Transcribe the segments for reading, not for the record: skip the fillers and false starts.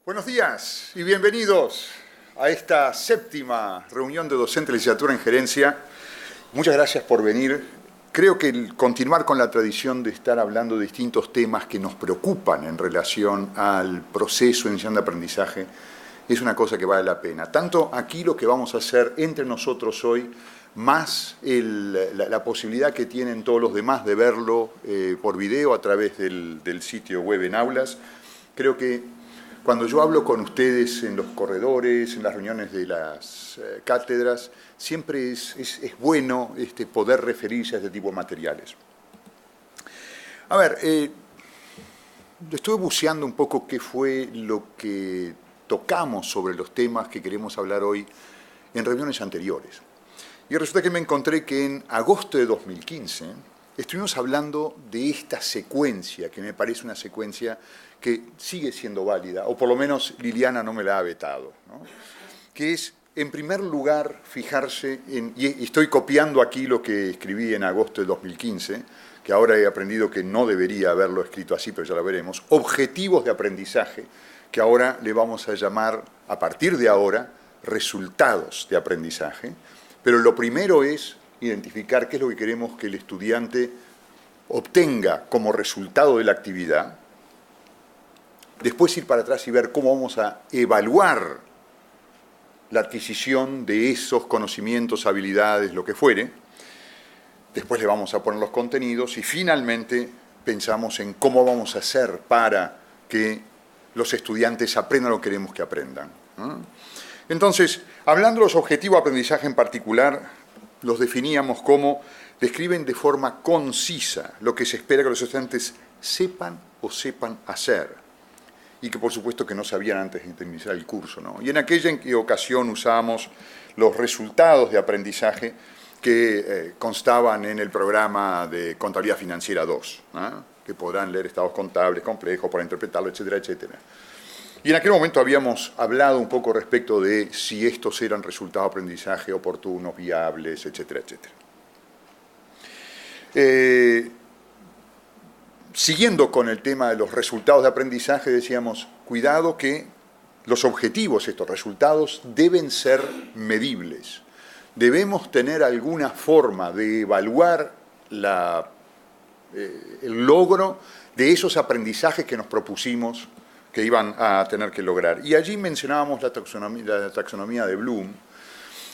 Buenos días y bienvenidos a esta séptima reunión de docentes de licenciatura en gerencia. Muchas gracias por venir. Creo que el continuar con la tradición de estar hablando de distintos temas que nos preocupan en relación al proceso de enseñanza de aprendizaje es una cosa que vale la pena. Tanto aquí lo que vamos a hacer entre nosotros hoy, más la posibilidad que tienen todos los demás de verlo por video a través del sitio web en aulas. Creo que cuando yo hablo con ustedes en los corredores, en las reuniones de las cátedras, siempre es bueno poder referirse a este tipo de materiales. A ver, estuve buceando un poco qué fue lo que tocamos sobre los temas que queremos hablar hoy en reuniones anteriores. Y resulta que me encontré que en agosto de 2015 estuvimos hablando de esta secuencia, que me parece una secuencia que sigue siendo válida, o por lo menos Liliana no me la ha vetado, ¿no? Que es, en primer lugar, fijarse en, y estoy copiando aquí lo que escribí en agosto de 2015, que ahora he aprendido que no debería haberlo escrito así, pero ya lo veremos, objetivos de aprendizaje, que ahora le vamos a llamar, a partir de ahora, resultados de aprendizaje. Pero lo primero es identificar qué es lo que queremos que el estudiante obtenga como resultado de la actividad. Después ir para atrás y ver cómo vamos a evaluar la adquisición de esos conocimientos, habilidades, lo que fuere. Después le vamos a poner los contenidos y finalmente pensamos en cómo vamos a hacer para que los estudiantes aprendan lo que queremos que aprendan. Entonces, hablando de los objetivos de aprendizaje en particular, los definíamos como describen de forma concisa lo que se espera que los estudiantes sepan o sepan hacer, y que por supuesto que no sabían antes de iniciar el curso, ¿no? Y en aquella ocasión usábamos los resultados de aprendizaje que constaban en el programa de Contabilidad Financiera 2, ¿no? Que podrán leer estados contables complejos para interpretarlo, etcétera, etcétera. Y en aquel momento habíamos hablado un poco respecto de si estos eran resultados de aprendizaje oportunos, viables, etcétera, etcétera. Siguiendo con el tema de los resultados de aprendizaje, decíamos, cuidado que los objetivos, estos resultados, deben ser medibles. Debemos tener alguna forma de evaluar el logro de esos aprendizajes que nos propusimos que iban a tener que lograr. Y allí mencionábamos la taxonomía de Bloom,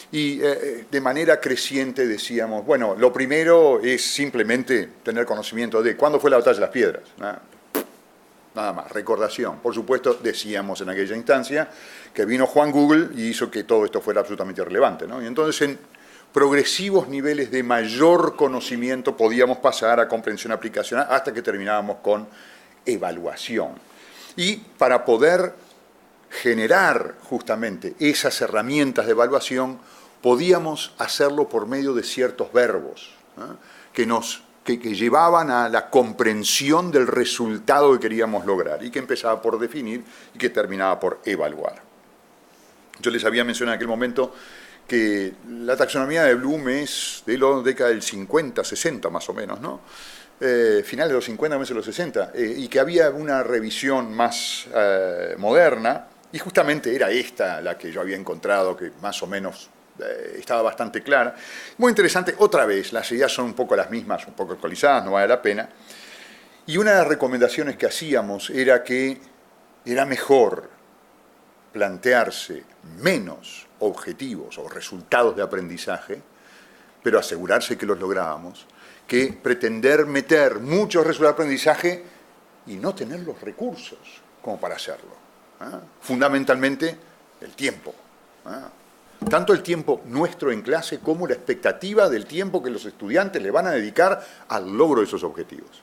y de manera creciente decíamos, bueno, lo primero es simplemente tener conocimiento de cuándo fue la batalla de las piedras. Nada más, recordación. Por supuesto, decíamos en aquella instancia que vino Juan Google y hizo que todo esto fuera absolutamente irrelevante, ¿no? Y entonces en progresivos niveles de mayor conocimiento podíamos pasar a comprensión aplicacional hasta que terminábamos con evaluación. Y para poder generar justamente esas herramientas de evaluación, podíamos hacerlo por medio de ciertos verbos, que llevaban a la comprensión del resultado que queríamos lograr y que empezaba por definir y que terminaba por evaluar. Yo les había mencionado en aquel momento que la taxonomía de Bloom es de la década del 50, 60 más o menos, ¿no? Finales de los 50, comienzos de los 60, y que había una revisión más moderna, y justamente era esta la que yo había encontrado, que más o menos estaba bastante clara. Muy interesante, otra vez, las ideas son un poco las mismas, un poco actualizadas, no vale la pena. Y una de las recomendaciones que hacíamos era que era mejor plantearse menos objetivos o resultados de aprendizaje, pero asegurarse que los lográbamos, que pretender meter muchos resultados de aprendizaje y no tener los recursos como para hacerlo. Fundamentalmente, el tiempo. Tanto el tiempo nuestro en clase como la expectativa del tiempo que los estudiantes le van a dedicar al logro de esos objetivos.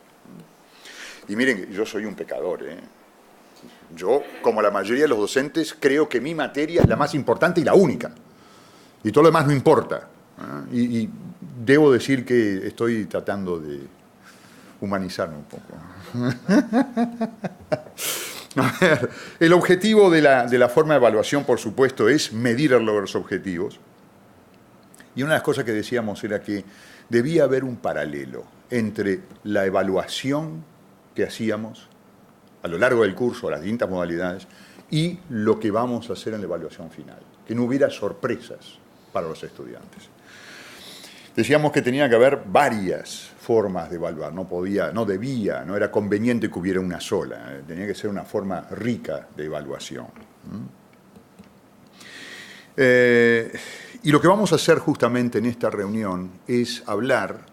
Y miren, yo soy un pecador, Yo, como la mayoría de los docentes, creo que mi materia es la más importante y la única. Y todo lo demás no importa. Y debo decir que estoy tratando de humanizarme un poco. A ver, el objetivo de la forma de evaluación, por supuesto, es medir el logro de los objetivos. Y una de las cosas que decíamos era que debía haber un paralelo entre la evaluación que hacíamos a lo largo del curso, las distintas modalidades, y lo que vamos a hacer en la evaluación final, que no hubiera sorpresas para los estudiantes. Decíamos que tenía que haber varias formas de evaluar, no era conveniente que hubiera una sola, tenía que ser una forma rica de evaluación. Y lo que vamos a hacer justamente en esta reunión es hablar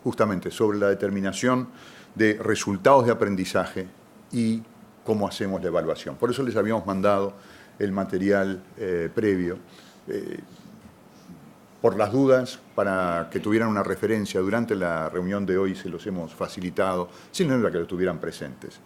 justamente sobre la determinación de resultados de aprendizaje y cómo hacemos la evaluación. Por eso les habíamos mandado el material previo. Por las dudas, para que tuvieran una referencia, durante la reunión de hoy se los hemos facilitado, sin necesidad que lo tuvieran presentes.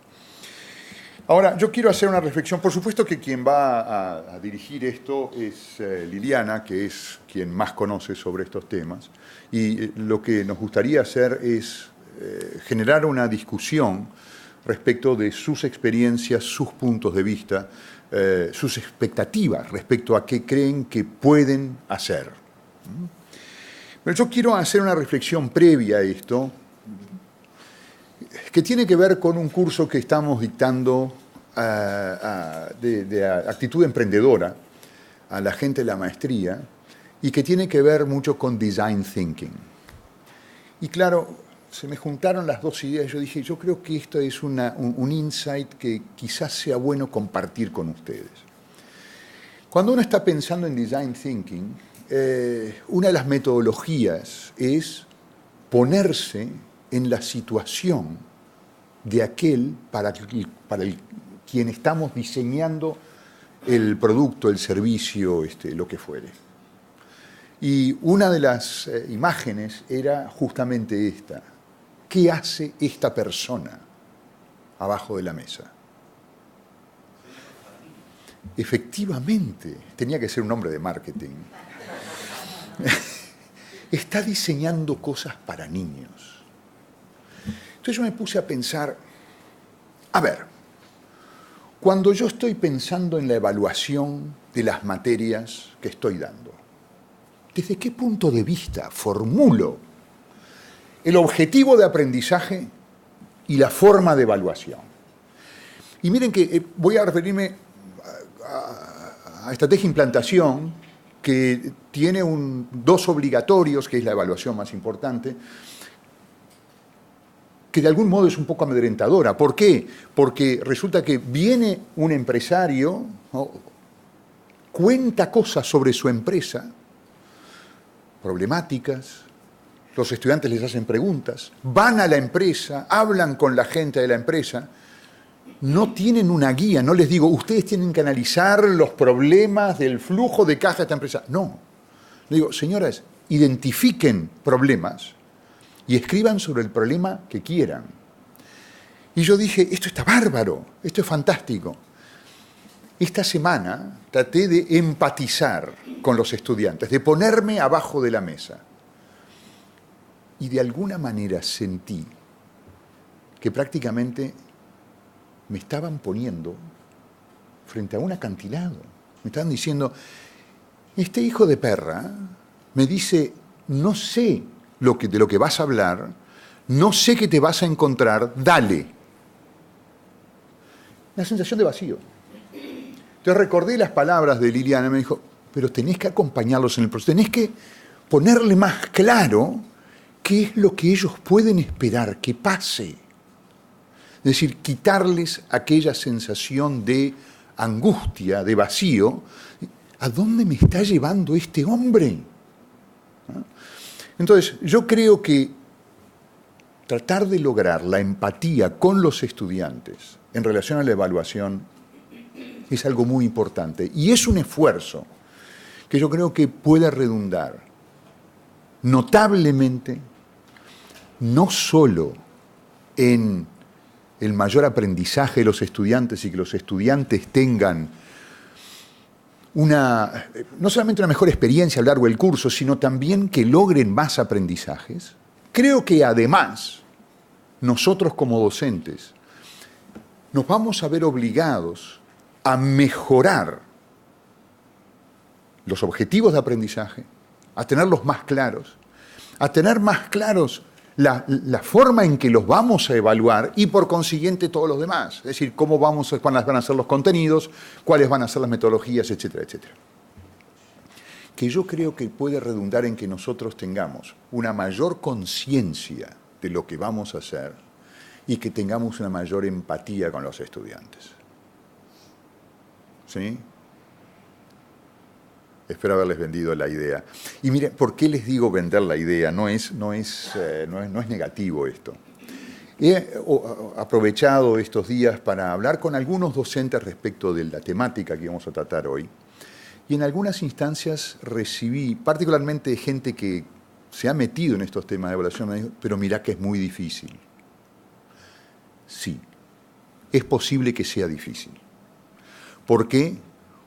Ahora, yo quiero hacer una reflexión. Por supuesto que quien va a dirigir esto es Liliana, que es quien más conoce sobre estos temas, y lo que nos gustaría hacer es generar una discusión respecto de sus experiencias, sus puntos de vista, sus expectativas respecto a qué creen que pueden hacer. Pero yo quiero hacer una reflexión previa a esto, que tiene que ver con un curso que estamos dictando de actitud emprendedora a la gente de la maestría y que tiene que ver mucho con design thinking. Y claro, se me juntaron las dos ideas. Yo dije, yo creo que esto es un insight que quizás sea bueno compartir con ustedes. Cuando uno está pensando en design thinking, una de las metodologías es ponerse en la situación de aquel para quien estamos diseñando el producto, el servicio, lo que fuere. Y una de las imágenes era justamente esta. ¿Qué hace esta persona abajo de la mesa? Efectivamente, tenía que ser un hombre de marketing. Está diseñando cosas para niños. Entonces yo me puse a pensar, a ver, cuando yo estoy pensando en la evaluación de las materias que estoy dando, ¿desde qué punto de vista formulo el objetivo de aprendizaje y la forma de evaluación? Y miren que voy a referirme a estrategia de implantación, que tiene dos obligatorios, que es la evaluación más importante, que de algún modo es un poco amedrentadora. ¿Por qué? Porque resulta que viene un empresario, ¿no?, cuenta cosas sobre su empresa, problemáticas, los estudiantes les hacen preguntas, van a la empresa, hablan con la gente de la empresa, no tienen una guía, no les digo, ustedes tienen que analizar los problemas del flujo de caja de esta empresa. No. Les digo, señoras, identifiquen problemas y escriban sobre el problema que quieran. Y yo dije, esto está bárbaro, esto es fantástico. Esta semana traté de empatizar con los estudiantes, de ponerme abajo de la mesa. Y de alguna manera sentí que prácticamente me estaban poniendo frente a un acantilado. Me estaban diciendo, este hijo de perra me dice, no sé de lo que vas a hablar, no sé qué te vas a encontrar, dale. Una sensación de vacío. Entonces recordé las palabras de Liliana y me dijo, pero tenés que acompañarlos en el proceso, tenés que ponerle más claro qué es lo que ellos pueden esperar que pase. Es decir, quitarles aquella sensación de angustia, de vacío. ¿A dónde me está llevando este hombre? Entonces, yo creo que tratar de lograr la empatía con los estudiantes en relación a la evaluación es algo muy importante. Y es un esfuerzo que yo creo que puede redundar notablemente no solo en el mayor aprendizaje de los estudiantes y que los estudiantes tengan no solamente una mejor experiencia a lo largo del curso, sino también que logren más aprendizajes. Creo que además, nosotros como docentes, nos vamos a ver obligados a mejorar los objetivos de aprendizaje, a tenerlos más claros, a tener más claros la forma en que los vamos a evaluar y por consiguiente todos los demás. Es decir, cuáles van a ser los contenidos, cuáles van a ser las metodologías, etcétera, etcétera. Que yo creo que puede redundar en que nosotros tengamos una mayor conciencia de lo que vamos a hacer y que tengamos una mayor empatía con los estudiantes. ¿Sí? Espero haberles vendido la idea. Y miren, ¿por qué les digo vender la idea? No es negativo esto. He aprovechado estos días para hablar con algunos docentes respecto de la temática que vamos a tratar hoy. Y en algunas instancias recibí, particularmente gente que se ha metido en estos temas de evaluación, me dijo, pero mirá que es muy difícil. Sí, es posible que sea difícil. ¿Por qué?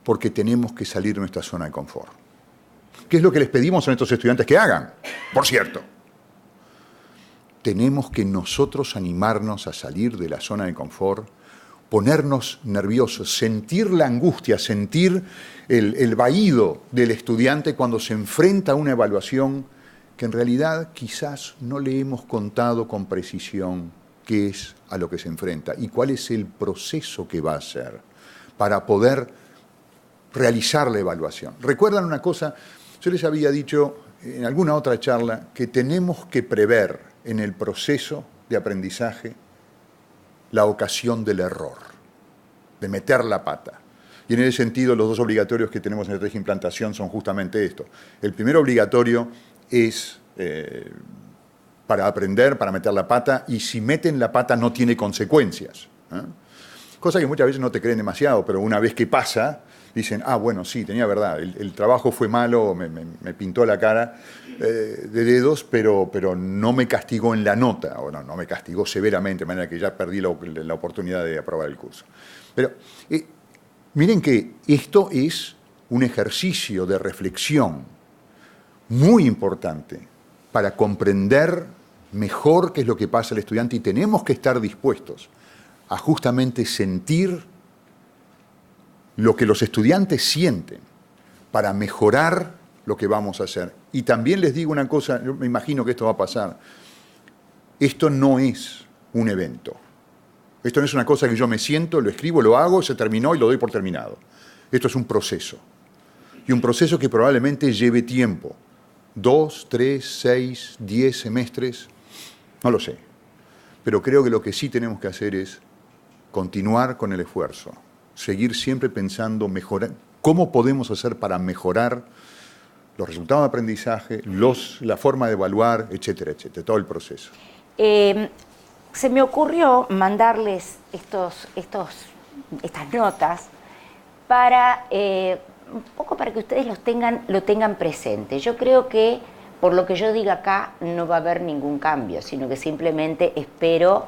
Porque tenemos que salir de nuestra zona de confort. ¿Qué es lo que les pedimos a nuestros estudiantes que hagan? Por cierto, tenemos que nosotros animarnos a salir de la zona de confort, ponernos nerviosos, sentir la angustia, sentir el vahido del estudiante cuando se enfrenta a una evaluación que en realidad quizás no le hemos contado con precisión qué es a lo que se enfrenta y cuál es el proceso que va a hacer para poder realizar la evaluación. ¿Recuerdan una cosa? Yo les había dicho en alguna otra charla que tenemos que prever en el proceso de aprendizaje la ocasión del error, de meter la pata. Y en ese sentido, los dos obligatorios que tenemos en el régimen de implantación son justamente esto. El primer obligatorio es para aprender, para meter la pata, y si meten la pata no tiene consecuencias. Cosa que muchas veces no te creen demasiado, pero una vez que pasa, dicen, bueno, sí, tenía verdad, el trabajo fue malo, me pintó la cara de dedos, pero no me castigó en la nota, o no me castigó severamente, de manera que ya perdí la oportunidad de aprobar el curso. Pero miren que esto es un ejercicio de reflexión muy importante para comprender mejor qué es lo que pasa al estudiante y tenemos que estar dispuestos a justamente sentir lo que los estudiantes sienten para mejorar lo que vamos a hacer. Y también les digo una cosa, yo me imagino que esto va a pasar. Esto no es un evento. Esto no es una cosa que yo me siento, lo escribo, lo hago, se terminó y lo doy por terminado. Esto es un proceso. Y un proceso que probablemente lleve tiempo. 2, 3, 6, 10 semestres, no lo sé. Pero creo que lo que sí tenemos que hacer es continuar con el esfuerzo. Seguir siempre pensando, mejorar, cómo podemos hacer para mejorar los resultados de aprendizaje, la forma de evaluar, etcétera, etcétera, todo el proceso. Se me ocurrió mandarles estas notas para un poco para que ustedes lo tengan presente. Yo creo que por lo que yo diga acá no va a haber ningún cambio, sino que simplemente espero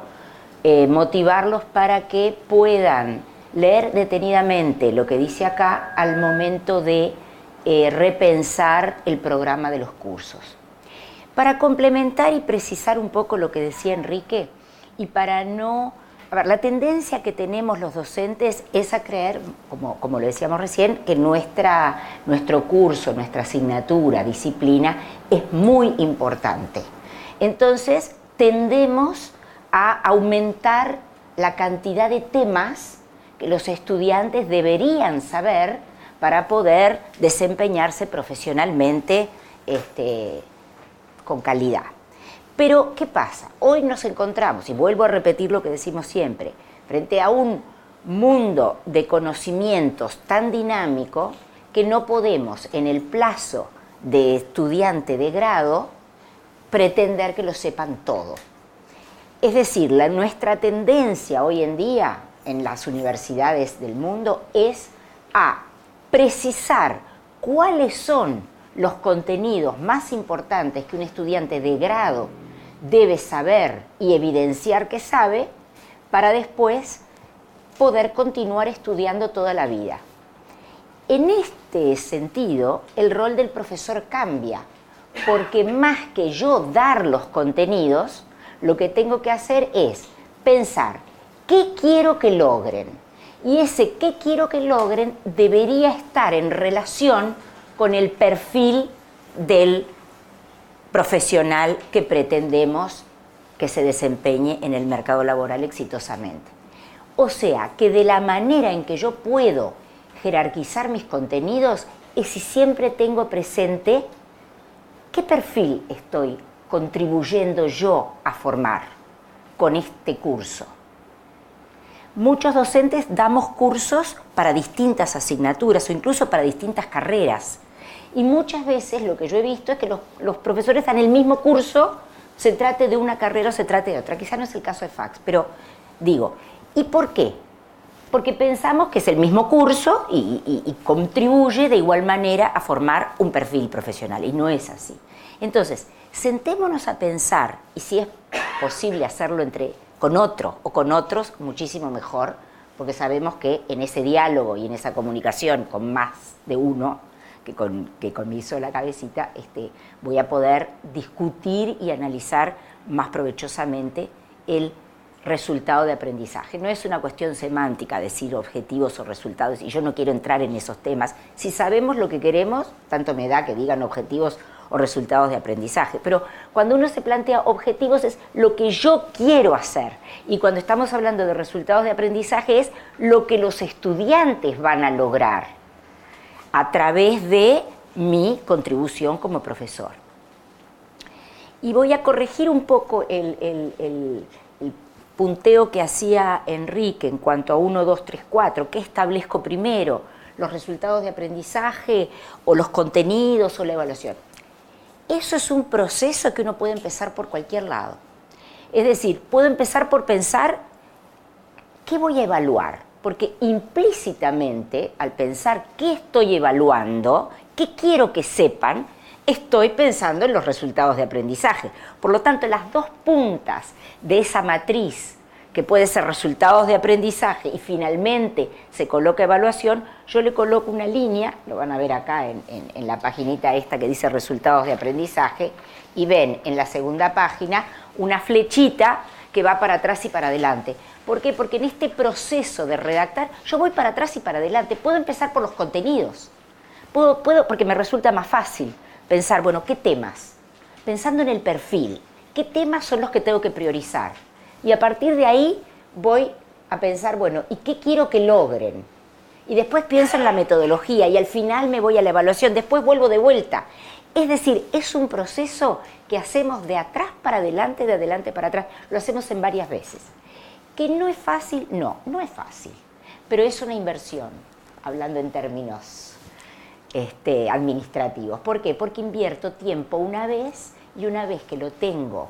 motivarlos para que puedan leer detenidamente lo que dice acá al momento de repensar el programa de los cursos. Para complementar y precisar un poco lo que decía Enrique, y para no... A ver, la tendencia que tenemos los docentes es a creer, como lo decíamos recién, que nuestro curso, nuestra asignatura, disciplina, es muy importante. Entonces, tendemos a aumentar la cantidad de temas que los estudiantes deberían saber para poder desempeñarse profesionalmente con calidad. Pero, ¿qué pasa? Hoy nos encontramos, y vuelvo a repetir lo que decimos siempre, frente a un mundo de conocimientos tan dinámico que no podemos, en el plazo de estudiante de grado, pretender que lo sepan todo. Es decir, nuestra tendencia hoy en día en las universidades del mundo es a precisar cuáles son los contenidos más importantes que un estudiante de grado debe saber y evidenciar que sabe para después poder continuar estudiando toda la vida. En este sentido, el rol del profesor cambia, porque más que yo dar los contenidos, lo que tengo que hacer es pensar qué quiero que logren. Y ese qué quiero que logren debería estar en relación con el perfil del profesional que pretendemos que se desempeñe en el mercado laboral exitosamente. O sea, que de la manera en que yo puedo jerarquizar mis contenidos es si siempre tengo presente qué perfil estoy contribuyendo yo a formar con este curso. Muchos docentes damos cursos para distintas asignaturas o incluso para distintas carreras. Y muchas veces lo que yo he visto es que los profesores dan el mismo curso, se trate de una carrera o se trate de otra. Quizá no es el caso de FACS, pero digo, ¿y por qué? Porque pensamos que es el mismo curso y contribuye de igual manera a formar un perfil profesional, y no es así. Entonces, sentémonos a pensar, y si es posible hacerlo con otro o con otros, muchísimo mejor, porque sabemos que en ese diálogo y en esa comunicación con más de uno, que con mi sola cabecita, voy a poder discutir y analizar más provechosamente el resultado de aprendizaje. No es una cuestión semántica decir objetivos o resultados, y yo no quiero entrar en esos temas. Si sabemos lo que queremos, tanto me da que digan objetivos o resultados de aprendizaje, pero cuando uno se plantea objetivos es lo que yo quiero hacer, y cuando estamos hablando de resultados de aprendizaje es lo que los estudiantes van a lograr a través de mi contribución como profesor. Y voy a corregir un poco el punteo que hacía Enrique en cuanto a 1, 2, 3, 4. ¿Qué establezco primero? ¿Los resultados de aprendizaje o los contenidos o la evaluación? Eso es un proceso que uno puede empezar por cualquier lado. Es decir, puedo empezar por pensar ¿qué voy a evaluar? Porque implícitamente, al pensar qué estoy evaluando, qué quiero que sepan, estoy pensando en los resultados de aprendizaje. Por lo tanto, las dos puntas de esa matriz, que puede ser resultados de aprendizaje y finalmente se coloca evaluación, yo le coloco una línea, lo van a ver acá en la paginita esta que dice resultados de aprendizaje, y ven en la segunda página una flechita que va para atrás y para adelante. ¿Por qué? Porque en este proceso de redactar yo voy para atrás y para adelante. Puedo empezar por los contenidos, puedo porque me resulta más fácil pensar, bueno, ¿qué temas? Pensando en el perfil, ¿qué temas son los que tengo que priorizar? Y a partir de ahí voy a pensar, bueno, ¿y qué quiero que logren? Y después pienso en la metodología y al final me voy a la evaluación, después vuelvo de vuelta. Es decir, es un proceso que hacemos de atrás para adelante, de adelante para atrás. Lo hacemos en varias veces. ¿Que no es fácil? No, no es fácil, pero es una inversión, hablando en términos administrativos. ¿Por qué? Porque invierto tiempo una vez, y una vez que lo tengo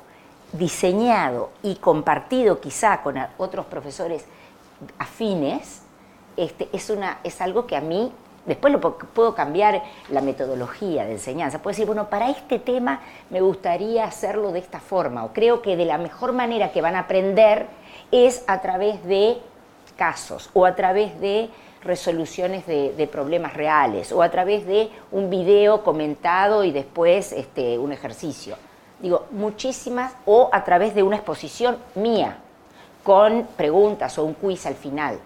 diseñado y compartido quizá con otros profesores afines, es algo que a mí, después puedo cambiar la metodología de enseñanza. Puedo decir, bueno, para este tema me gustaría hacerlo de esta forma, o creo que de la mejor manera que van a aprender es a través de casos, o a través de resoluciones de problemas reales, o a través de un video comentado y después un ejercicio. Digo, muchísimas, o a través de una exposición mía, con preguntas o un quiz al final.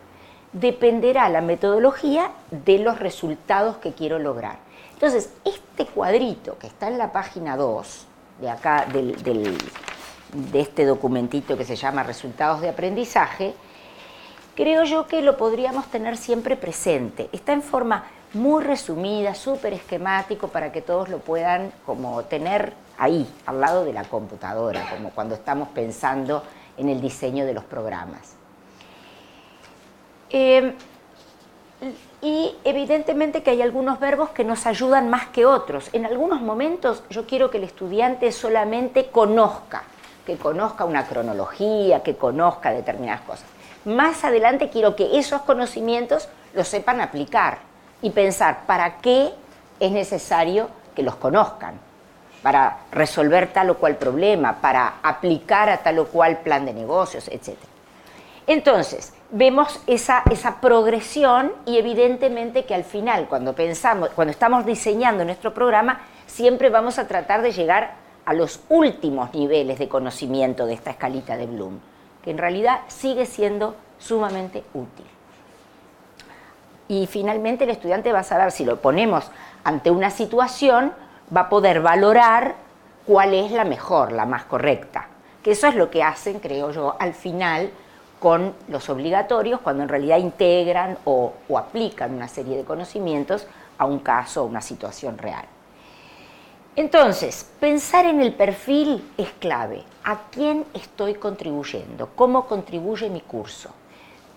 Dependerá la metodología de los resultados que quiero lograr. Entonces, este cuadrito que está en la página 2, de acá, de este documentito que se llama Resultados de Aprendizaje, creo yo que lo podríamos tener siempre presente. Está en forma muy resumida, súper esquemático, para que todos lo puedan como tener ahí, al lado de la computadora, como cuando estamos pensando en el diseño de los programas. Y evidentemente que hay algunos verbos que nos ayudan más que otros. En algunos momentos yo quiero que el estudiante solamente conozca, que conozca una cronología, que conozca determinadas cosas. Más adelante quiero que esos conocimientos los sepan aplicar y pensar para qué es necesario que los conozcan, para resolver tal o cual problema, para aplicar a tal o cual plan de negocios, etc. Entonces, vemos esa progresión, y evidentemente que al final, cuando estamos diseñando nuestro programa, siempre vamos a tratar de llegar a los últimos niveles de conocimiento de esta escalita de Bloom, que en realidad sigue siendo sumamente útil. Y finalmente el estudiante va a saber, si lo ponemos ante una situación, va a poder valorar cuál es la mejor, la más correcta. que eso es lo que hacen, creo yo, al final con los obligatorios, cuando en realidad integran o aplican una serie de conocimientos a un caso o una situación real. Entonces, pensar en el perfil es clave. ¿A quién estoy contribuyendo? ¿Cómo contribuye mi curso?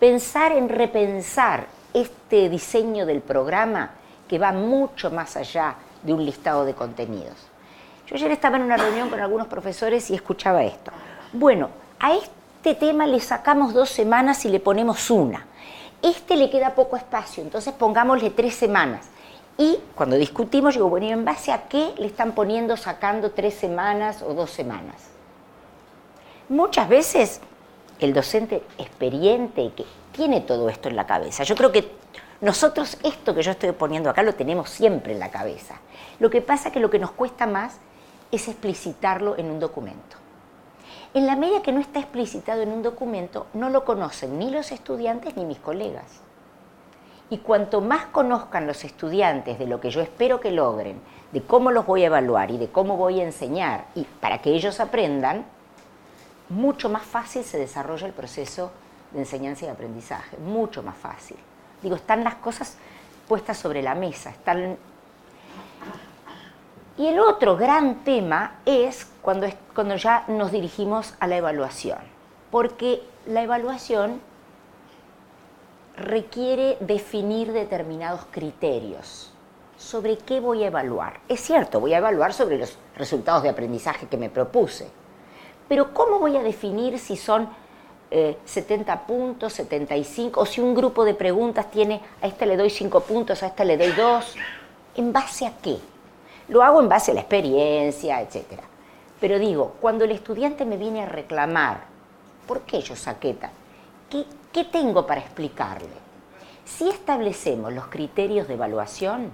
Pensar en repensar este diseño del programa que va mucho más allá de un listado de contenidos. Yo ayer estaba en una reunión con algunos profesores y escuchaba esto. Bueno, a este tema le sacamos 2 semanas y le ponemos 1. Este le queda poco espacio, entonces pongámosle 3 semanas. Y cuando discutimos, digo, bueno, ¿y en base a qué le están sacando 3 semanas o 2 semanas? Muchas veces el docente experiente que tiene todo esto en la cabeza. Yo creo que nosotros esto que yo estoy poniendo acá lo tenemos siempre en la cabeza. Lo que pasa es que lo que nos cuesta más es explicitarlo en un documento. En la medida que no está explicitado en un documento, no lo conocen ni los estudiantes ni mis colegas. Y cuanto más conozcan los estudiantes de lo que yo espero que logren, de cómo los voy a evaluar y de cómo voy a enseñar y para que ellos aprendan, mucho más fácil se desarrolla el proceso de enseñanza y aprendizaje, mucho más fácil. Digo, están las cosas puestas sobre la mesa, están... Y el otro gran tema es cuando ya nos dirigimos a la evaluación, porque la evaluación requiere definir determinados criterios. ¿Sobre qué voy a evaluar? Es cierto, voy a evaluar sobre los resultados de aprendizaje que me propuse, pero ¿cómo voy a definir si son 70 puntos, 75, o si un grupo de preguntas tiene, a esta le doy 5 puntos, a esta le doy 2? ¿En base a qué? Lo hago en base a la experiencia, etc. Pero digo, cuando el estudiante me viene a reclamar, ¿por qué yo saqué tal? ¿Qué tengo para explicarle? Si establecemos los criterios de evaluación,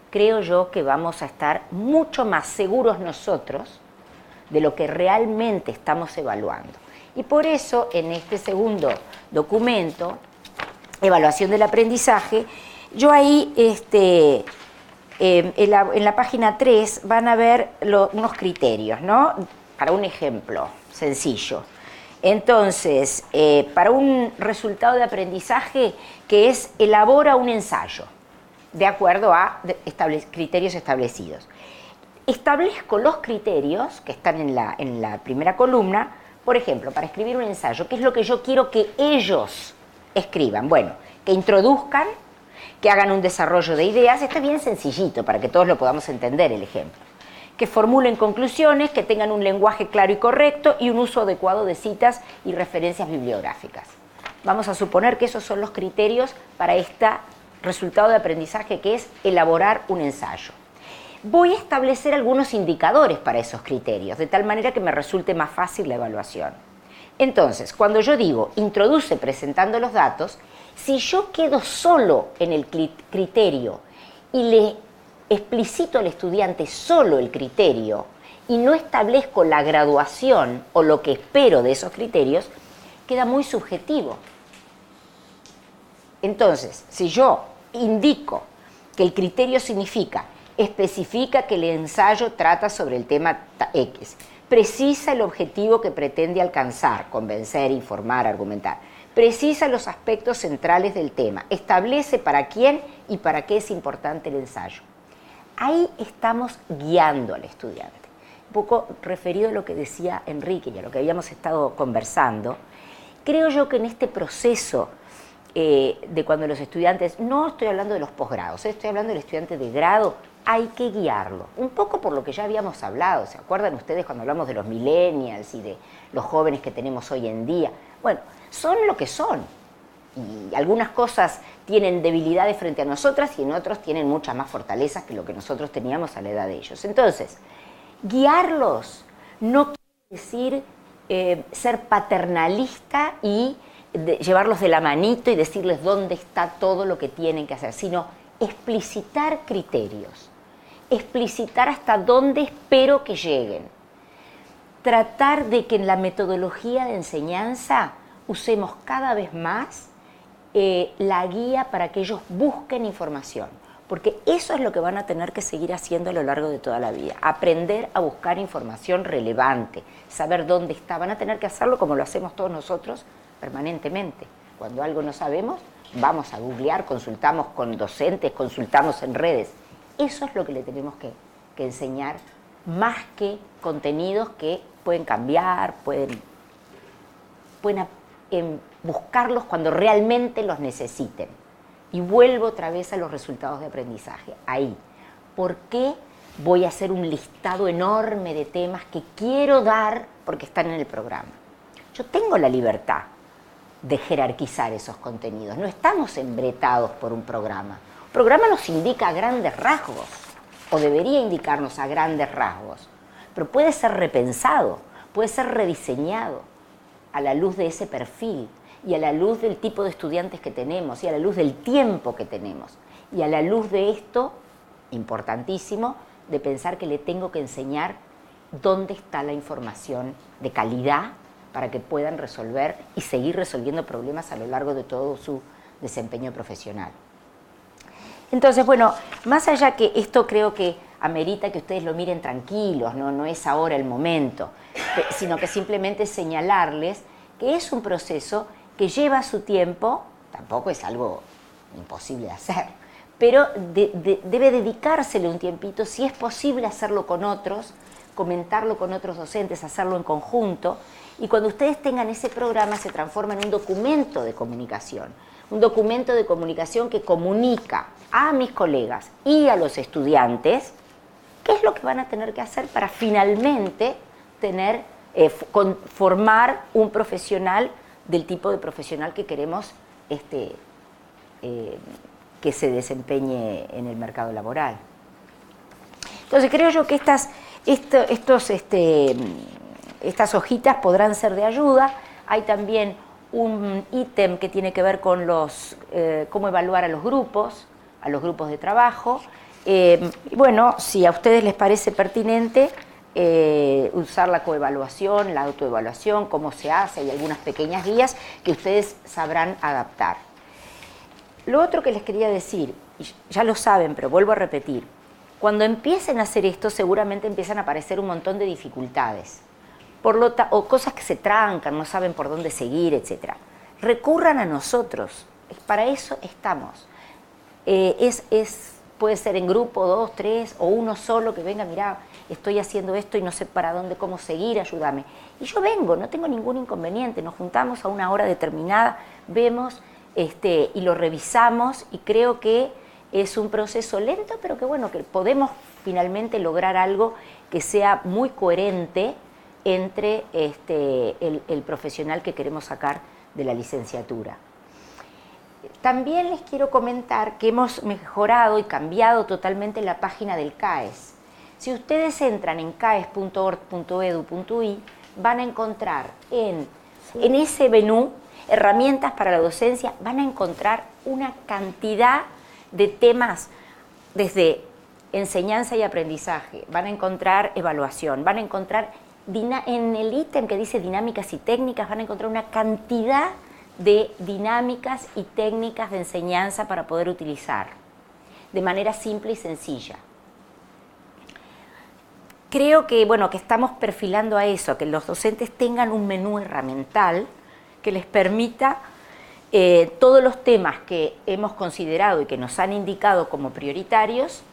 creo yo que vamos a estar mucho más seguros nosotros de lo que realmente estamos evaluando. Y por eso, en este segundo documento, Evaluación del Aprendizaje, yo ahí, en la página 3, van a ver unos criterios, ¿no? Para un ejemplo sencillo. Entonces, para un resultado de aprendizaje que es elabora un ensayo, de acuerdo a criterios establecidos. Establezco los criterios que están en la primera columna, por ejemplo, para escribir un ensayo, ¿qué es lo que yo quiero que ellos escriban? Bueno, que introduzcan, que hagan un desarrollo de ideas, está bien sencillito para que todos lo podamos entender el ejemplo. Que formulen conclusiones, que tengan un lenguaje claro y correcto y un uso adecuado de citas y referencias bibliográficas. Vamos a suponer que esos son los criterios para este resultado de aprendizaje, que es elaborar un ensayo. Voy a establecer algunos indicadores para esos criterios, de tal manera que me resulte más fácil la evaluación. Entonces, cuando yo digo introduce presentando los datos, si yo quedo solo en el criterio y le explicito al estudiante solo el criterio y no establezco la graduación o lo que espero de esos criterios, queda muy subjetivo. Entonces, si yo indico que el criterio especifica que el ensayo trata sobre el tema X, precisa el objetivo que pretende alcanzar, convencer, informar, argumentar, precisa los aspectos centrales del tema, establece para quién y para qué es importante el ensayo. Ahí estamos guiando al estudiante. Un poco referido a lo que decía Enrique y a lo que habíamos estado conversando, creo yo que en este proceso de cuando los estudiantes, no estoy hablando de los posgrados, estoy hablando del estudiante de grado, hay que guiarlo. Un poco por lo que ya habíamos hablado, ¿se acuerdan ustedes cuando hablamos de los millennials y de los jóvenes que tenemos hoy en día? Bueno, son lo que son. Y algunas cosas tienen debilidades frente a nosotras y en otros tienen muchas más fortalezas que lo que nosotros teníamos a la edad de ellos. Entonces, guiarlos no quiere decir ser paternalista y llevarlos de la manito y decirles dónde está todo lo que tienen que hacer, sino explicitar criterios, explicitar hasta dónde espero que lleguen. Tratar de que en la metodología de enseñanza usemos cada vez más la guía para que ellos busquen información. porque eso es lo que van a tener que seguir haciendo a lo largo de toda la vida. Aprender a buscar información relevante, saber dónde está. Van a tener que hacerlo como lo hacemos todos nosotros permanentemente. Cuando algo no sabemos, vamos a googlear, consultamos con docentes, consultamos en redes. Eso es lo que le tenemos que enseñar, más que contenidos que pueden cambiar, pueden buscarlos cuando realmente los necesiten. Y vuelvo otra vez a los resultados de aprendizaje. Ahí. ¿Por qué voy a hacer un listado enorme de temas que quiero dar porque están en el programa? Yo tengo la libertad de jerarquizar esos contenidos. No estamos embretados por un programa. Un programa nos indica a grandes rasgos, o debería indicarnos a grandes rasgos, pero puede ser repensado, puede ser rediseñado a la luz de ese perfil y a la luz del tipo de estudiantes que tenemos y a la luz del tiempo que tenemos y a la luz de esto, importantísimo, de pensar que le tengo que enseñar dónde está la información de calidad para que puedan resolver y seguir resolviendo problemas a lo largo de todo su desempeño profesional. Entonces, bueno, más allá que esto creo que amerita que ustedes lo miren tranquilos, no es ahora el momento, sino que simplemente señalarles que es un proceso que lleva su tiempo, tampoco es algo imposible de hacer, pero debe dedicársele un tiempito, si es posible hacerlo con otros, comentarlo con otros docentes, hacerlo en conjunto, y cuando ustedes tengan ese programa se transforma en un documento de comunicación que comunica a mis colegas y a los estudiantes qué es lo que van a tener que hacer para finalmente formar un profesional del tipo de profesional que queremos que se desempeñe en el mercado laboral. Entonces creo yo que estas hojitas podrán ser de ayuda. Hay también un ítem que tiene que ver con cómo evaluar a los grupos de trabajo. Bueno, si a ustedes les parece pertinente usar la coevaluación, la autoevaluación, cómo se hace, hay algunas pequeñas guías que ustedes sabrán adaptar. Lo otro que les quería decir, y ya lo saben, pero vuelvo a repetir, cuando empiecen a hacer esto seguramente empiezan a aparecer un montón de dificultades, o cosas que se trancan, no saben por dónde seguir, etc. Recurran a nosotros, para eso estamos. Puede ser en grupo, 2, 3, o uno solo que venga, mirá, estoy haciendo esto y no sé para dónde, cómo seguir, ayúdame. Y yo vengo, no tengo ningún inconveniente, nos juntamos a una hora determinada, vemos y lo revisamos, y creo que es un proceso lento, pero que bueno, que podemos finalmente lograr algo que sea muy coherente entre el profesional que queremos sacar de la licenciatura. También les quiero comentar que hemos mejorado y cambiado totalmente la página del CAES. Si ustedes entran en caes.org.edu.uy, van a encontrar en ese menú, herramientas para la docencia, van a encontrar una cantidad de temas, desde enseñanza y aprendizaje, van a encontrar evaluación, van a encontrar en el ítem que dice dinámicas y técnicas, van a encontrar una cantidad de dinámicas y técnicas de enseñanza para poder utilizar de manera simple y sencilla. Creo que, bueno, que estamos perfilando a eso, que los docentes tengan un menú herramental que les permita todos los temas que hemos considerado y que nos han indicado como prioritarios,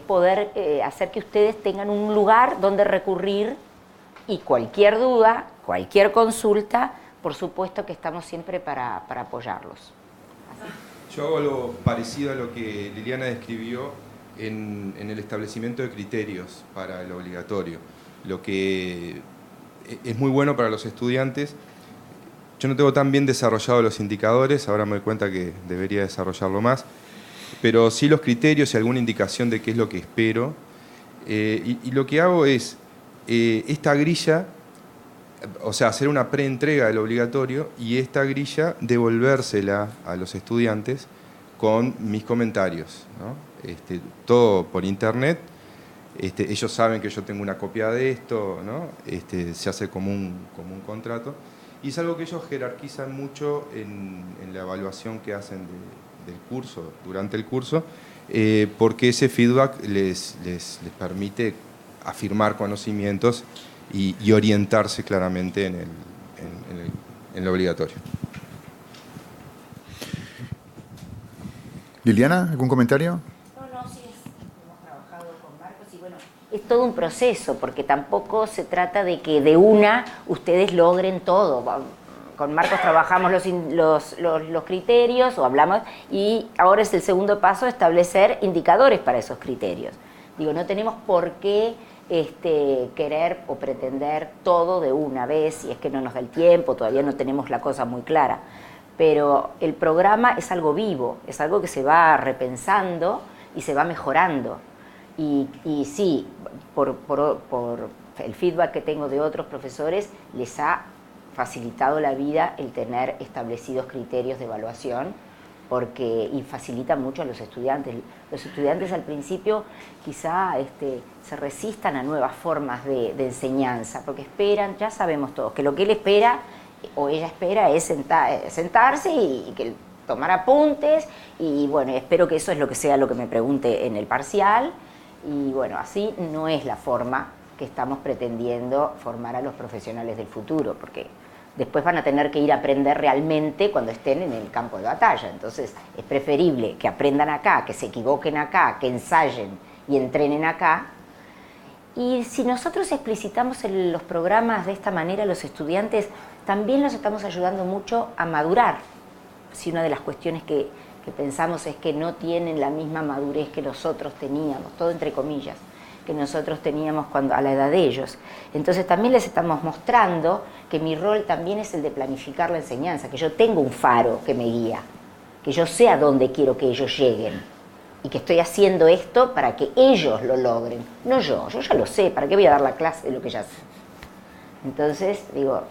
poder hacer que ustedes tengan un lugar donde recurrir, y cualquier duda, cualquier consulta, por supuesto que estamos siempre para apoyarlos. Yo hago algo parecido a lo que Liliana describió en el establecimiento de criterios para el obligatorio, lo que es muy bueno para los estudiantes. Yo no tengo tan bien desarrollado los indicadores, ahora me doy cuenta que debería desarrollarlo más, pero sí los criterios y alguna indicación de qué es lo que espero. Y lo que hago es esta grilla, o sea, hacer una preentrega del obligatorio y esta grilla devolvérsela a los estudiantes con mis comentarios, ¿no? Todo por internet. Ellos saben que yo tengo una copia de esto, ¿no? Se hace como un contrato. Y es algo que ellos jerarquizan mucho en la evaluación que hacen del curso, durante el curso, porque ese feedback les permite afirmar conocimientos y orientarse claramente en lo obligatorio. Liliana, ¿algún comentario? No, sí, hemos trabajado con Marcos y bueno, es todo un proceso, porque tampoco se trata de que de una ustedes logren todo. Con Marcos trabajamos los criterios, o hablamos, y ahora es el segundo paso establecer indicadores para esos criterios. Digo, no tenemos por qué querer o pretender todo de una vez, si es que no nos da el tiempo, todavía no tenemos la cosa muy clara. Pero el programa es algo vivo, es algo que se va repensando y se va mejorando. Y sí, por el feedback que tengo de otros profesores, les ha facilitado la vida el tener establecidos criterios de evaluación, y facilita mucho a los estudiantes. Los estudiantes al principio quizá se resistan a nuevas formas de enseñanza, porque esperan, ya sabemos todos, que lo que él espera o ella espera es sentarse y que tomar apuntes, y bueno, espero que eso es lo que sea lo que me pregunte en el parcial, y bueno, así no es la forma que estamos pretendiendo formar a los profesionales del futuro, porque después van a tener que ir a aprender realmente cuando estén en el campo de batalla. Entonces es preferible que aprendan acá, que se equivoquen acá, que ensayen y entrenen acá. Y si nosotros explicitamos los programas de esta manera a los estudiantes, también los estamos ayudando mucho a madurar. Si una de las cuestiones que pensamos es que no tienen la misma madurez que nosotros teníamos, todo entre comillas, que nosotros teníamos a la edad de ellos. Entonces también les estamos mostrando que mi rol también es el de planificar la enseñanza, que yo tengo un faro que me guía, que yo sé a dónde quiero que ellos lleguen y que estoy haciendo esto para que ellos lo logren, no yo ya lo sé, ¿para qué voy a dar la clase de lo que ya sé? Entonces, digo...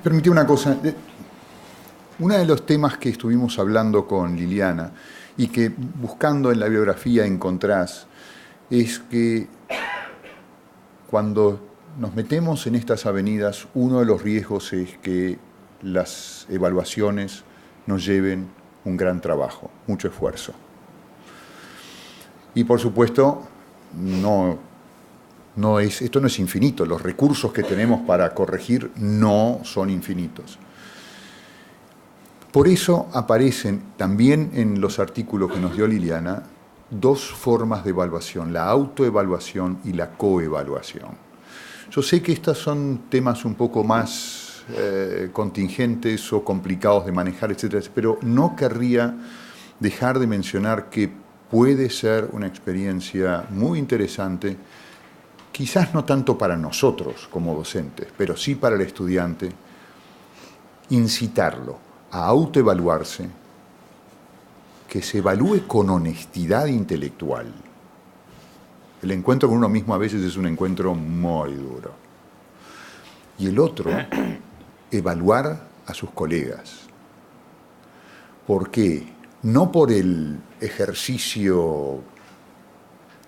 Permití una cosa. Uno de los temas que estuvimos hablando con Liliana y que buscando en la biografía encontrás es que cuando nos metemos en estas avenidas, uno de los riesgos es que las evaluaciones nos lleven un gran trabajo, mucho esfuerzo. Y por supuesto, esto no es infinito, los recursos que tenemos para corregir no son infinitos. Por eso aparecen también en los artículos que nos dio Liliana dos formas de evaluación, la autoevaluación y la coevaluación. Yo sé que estos son temas un poco más contingentes o complicados de manejar, etcétera, pero no querría dejar de mencionar que puede ser una experiencia muy interesante, quizás no tanto para nosotros como docentes, pero sí para el estudiante, incitarlo a autoevaluarse, que se evalúe con honestidad intelectual. El encuentro con uno mismo a veces es un encuentro muy duro. Y el otro, evaluar a sus colegas. ¿Por qué? No por el ejercicio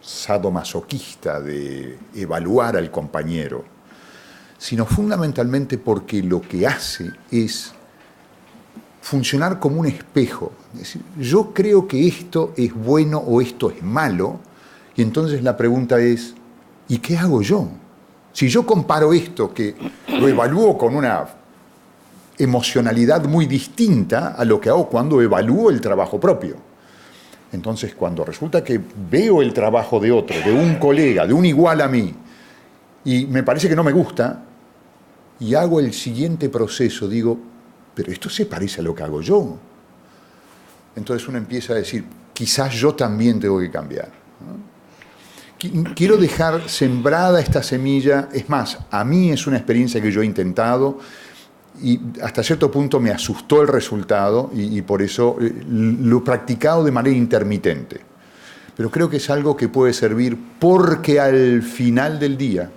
sadomasoquista de evaluar al compañero, sino fundamentalmente porque lo que hace es funcionar como un espejo. Es decir, yo creo que esto es bueno o esto es malo, y entonces la pregunta es, ¿y qué hago yo? Si yo comparo esto, que lo evalúo con una emocionalidad muy distinta a lo que hago cuando evalúo el trabajo propio. Entonces, cuando resulta que veo el trabajo de otro, de un colega, de un igual a mí, y me parece que no me gusta, y hago el siguiente proceso, digo, pero esto se parece a lo que hago yo. Entonces uno empieza a decir, quizás yo también tengo que cambiar, ¿no? Quiero dejar sembrada esta semilla. Es más, a mí es una experiencia que yo he intentado y hasta cierto punto me asustó el resultado y por eso lo he practicado de manera intermitente. Pero creo que es algo que puede servir porque al final del día,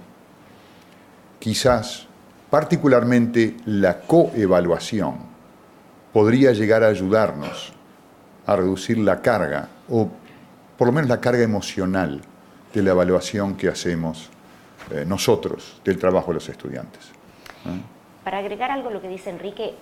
quizás particularmente la coevaluación podría llegar a ayudarnos a reducir la carga, o por lo menos la carga emocional de la evaluación que hacemos nosotros del trabajo de los estudiantes. Para agregar algo a lo que dice Enrique,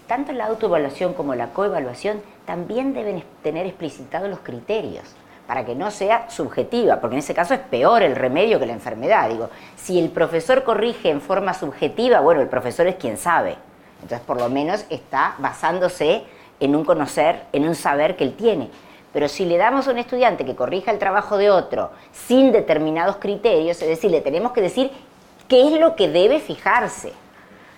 tanto la autoevaluación como la coevaluación también deben tener explicitados los criterios para que no sea subjetiva, porque en ese caso es peor el remedio que la enfermedad. Digo, si el profesor corrige en forma subjetiva, bueno, el profesor es quien sabe. Entonces, por lo menos está basándose en un conocer, en un saber que él tiene. Pero si le damos a un estudiante que corrija el trabajo de otro sin determinados criterios, es decir, le tenemos que decir qué es lo que debe fijarse.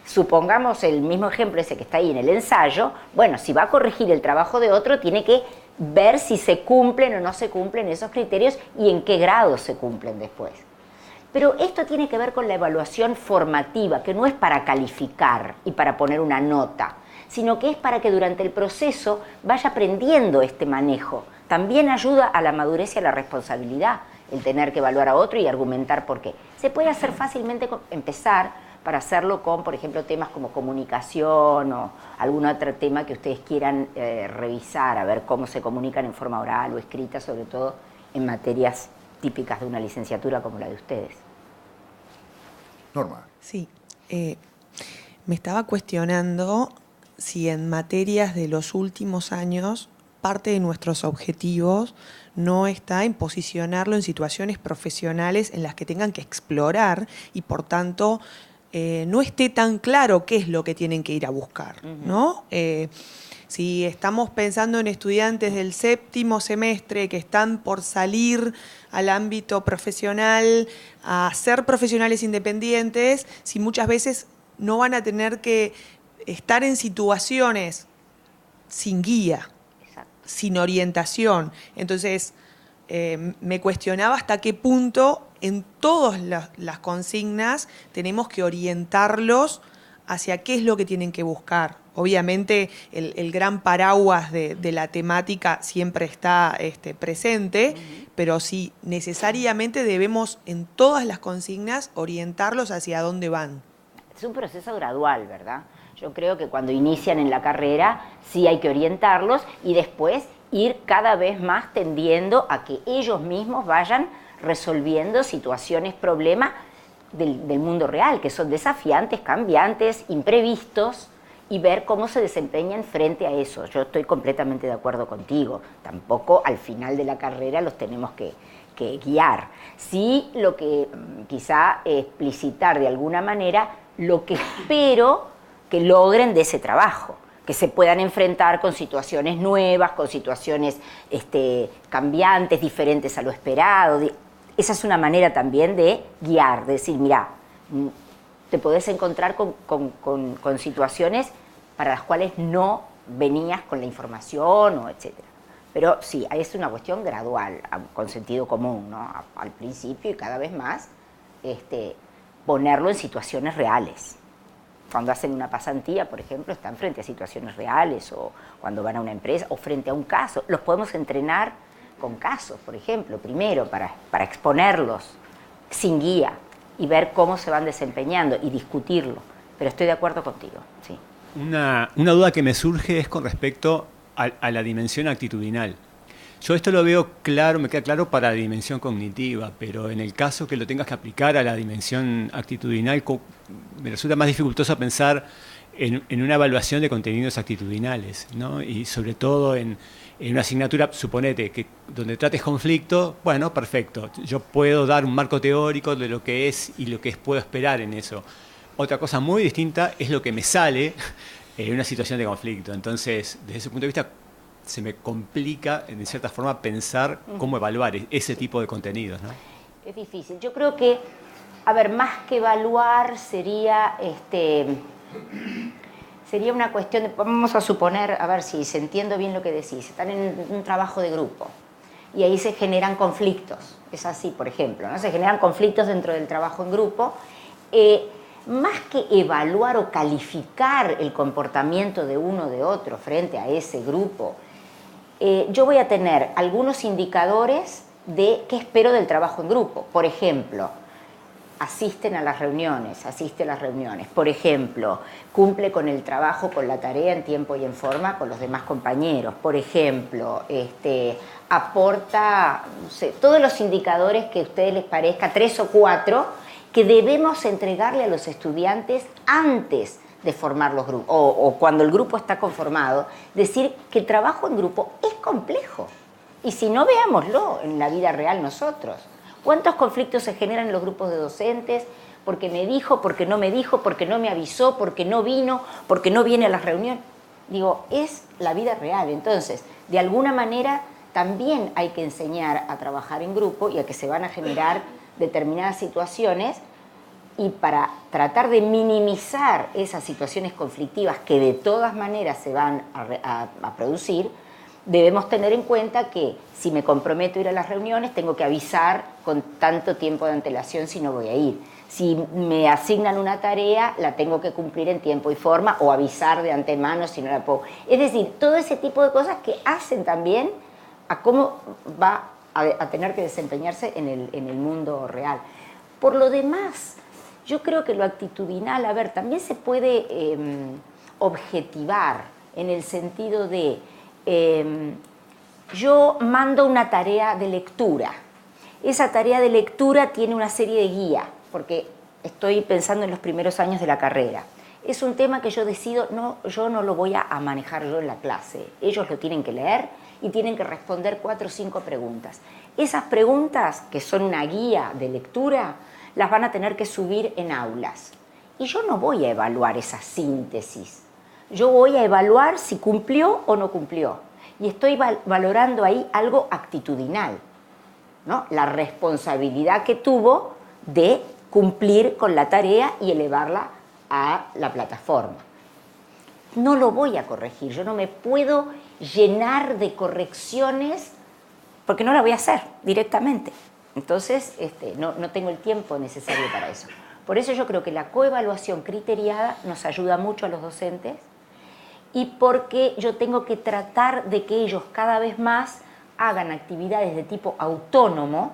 Supongamos el mismo ejemplo ese que está ahí en el ensayo, bueno, si va a corregir el trabajo de otro, tiene que ver si se cumplen o no se cumplen esos criterios y en qué grado se cumplen después. Pero esto tiene que ver con la evaluación formativa, que no es para calificar y para poner una nota, sino que es para que durante el proceso vaya aprendiendo este manejo. También ayuda a la madurez y a la responsabilidad el tener que evaluar a otro y argumentar por qué. Se puede hacer fácilmente empezar para hacerlo con, por ejemplo, temas como comunicación o algún otro tema que ustedes quieran revisar, a ver cómo se comunican en forma oral o escrita, sobre todo en materias típicas de una licenciatura como la de ustedes. Norma. Sí, me estaba cuestionando si en materias de los últimos años parte de nuestros objetivos no está en posicionarlo en situaciones profesionales en las que tengan que explorar y por tanto no esté tan claro qué es lo que tienen que ir a buscar, ¿no? Si estamos pensando en estudiantes del 7º semestre que están por salir al ámbito profesional, a ser profesionales independientes, si muchas veces no van a tener que estar en situaciones sin guía, Exacto. sin orientación. Entonces, me cuestionaba hasta qué punto en todas las consignas tenemos que orientarlos hacia qué es lo que tienen que buscar. Obviamente el gran paraguas de la temática siempre está presente, pero sí necesariamente debemos en todas las consignas orientarlos hacia dónde van. Es un proceso gradual, ¿verdad? Yo creo que cuando inician en la carrera sí hay que orientarlos y después ir cada vez más tendiendo a que ellos mismos vayan resolviendo situaciones, problemas del mundo real, que son desafiantes, cambiantes, imprevistos, y ver cómo se desempeñan frente a eso. Yo estoy completamente de acuerdo contigo. Tampoco al final de la carrera los tenemos que guiar. Sí, lo que quizá explicitar de alguna manera lo que espero que logren de ese trabajo, que se puedan enfrentar con situaciones nuevas, con situaciones cambiantes, diferentes a lo esperado. Esa es una manera también de guiar, de decir, mira, te podés encontrar con situaciones para las cuales no venías con la información, o etcétera. Pero sí, es una cuestión gradual, con sentido común, ¿no? Al principio y cada vez más, ponerlo en situaciones reales. Cuando hacen una pasantía, por ejemplo, están frente a situaciones reales, o cuando van a una empresa, o frente a un caso. Los podemos entrenar con casos, por ejemplo, primero, para exponerlos sin guía y ver cómo se van desempeñando y discutirlo. Pero estoy de acuerdo contigo, sí. Una duda que me surge es con respecto a la dimensión actitudinal. Yo esto lo veo claro, me queda claro para la dimensión cognitiva, pero en el caso que lo tengas que aplicar a la dimensión actitudinal, me resulta más dificultoso pensar en una evaluación de contenidos actitudinales, ¿no? Y sobre todo en una asignatura, suponete, que donde trates conflicto, bueno, perfecto, yo puedo dar un marco teórico de lo que es y lo que puedo esperar en eso. Otra cosa muy distinta es lo que me sale en una situación de conflicto. Entonces, desde ese punto de vista, se me complica, en cierta forma, pensar cómo evaluar ese tipo de contenidos, ¿no? Es difícil. Yo creo que, a ver, más que evaluar sería una cuestión de, vamos a suponer, a ver si se entiendo bien lo que decís, están en un trabajo de grupo y ahí se generan conflictos. Es así, por ejemplo, ¿no? Se generan conflictos dentro del trabajo en grupo. Más que evaluar o calificar el comportamiento de uno o de otro frente a ese grupo, yo voy a tener algunos indicadores de qué espero del trabajo en grupo. Por ejemplo, asiste a las reuniones. Por ejemplo, cumple con el trabajo, con la tarea en tiempo y en forma con los demás compañeros. Por ejemplo, aporta, no sé, todos los indicadores que a ustedes les parezca, 3 o 4, que debemos entregarle a los estudiantes antes de formar los grupos, o cuando el grupo está conformado, decir que el trabajo en grupo es complejo. Y si no, veámoslo en la vida real nosotros. ¿Cuántos conflictos se generan en los grupos de docentes? Porque me dijo, porque no me dijo, porque no me avisó, porque no vino, porque no viene a las reuniones. Digo, es la vida real. Entonces, de alguna manera, también hay que enseñar a trabajar en grupo y a que se van a generar determinadas situaciones, y para tratar de minimizar esas situaciones conflictivas que de todas maneras se van a producir, debemos tener en cuenta que si me comprometo a ir a las reuniones, tengo que avisar con tanto tiempo de antelación si no voy a ir. Si me asignan una tarea, la tengo que cumplir en tiempo y forma, o avisar de antemano si no la puedo. Es decir, todo ese tipo de cosas que hacen también a cómo va a tener que desempeñarse en el mundo real. Por lo demás, yo creo que lo actitudinal, a ver, también se puede objetivar en el sentido de yo mando una tarea de lectura. Esa tarea de lectura tiene una serie de guías, porque estoy pensando en los primeros años de la carrera. Es un tema que yo decido, yo no lo voy a manejar yo en la clase. Ellos lo tienen que leer y tienen que responder 4 o 5 preguntas. Esas preguntas, que son una guía de lectura, las van a tener que subir en aulas. Y yo no voy a evaluar esa síntesis. Yo voy a evaluar si cumplió o no cumplió. Y estoy valorando ahí algo actitudinal, ¿no? La responsabilidad que tuvo de cumplir con la tarea y elevarla a la plataforma. No lo voy a corregir, yo no me puedo llenar de correcciones porque no la voy a hacer directamente. Entonces, no tengo el tiempo necesario para eso. Por eso yo creo que la coevaluación criteriada nos ayuda mucho a los docentes, y porque yo tengo que tratar de que ellos cada vez más hagan actividades de tipo autónomo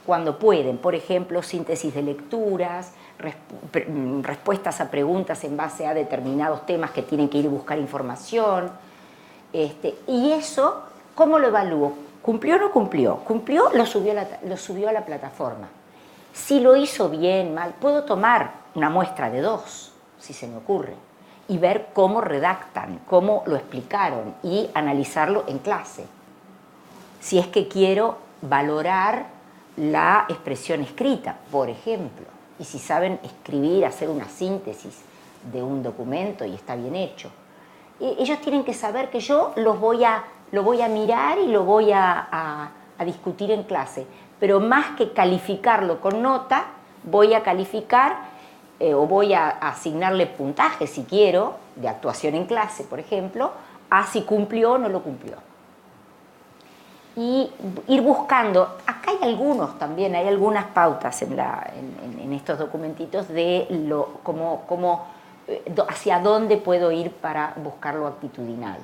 cuando pueden. Por ejemplo, síntesis de lecturas, respuestas a preguntas en base a determinados temas que tienen que ir a buscar información. Y eso, ¿cómo lo evalúo? ¿Cumplió o no cumplió? Cumplió, lo subió a la plataforma. Si lo hizo bien, mal, puedo tomar una muestra de 2, si se me ocurre, y ver cómo redactan, cómo lo explicaron, y analizarlo en clase. Si es que quiero valorar la expresión escrita, por ejemplo, y si saben escribir, hacer una síntesis de un documento y está bien hecho. Ellos tienen que saber que yo lo voy a mirar y lo voy a discutir en clase, pero más que calificarlo con nota, voy a calificar o voy a asignarle puntaje, si quiero, de actuación en clase, por ejemplo, a si cumplió o no lo cumplió. Y ir buscando, acá hay algunas pautas en estos documentitos de hacia dónde puedo ir para buscar lo actitudinal.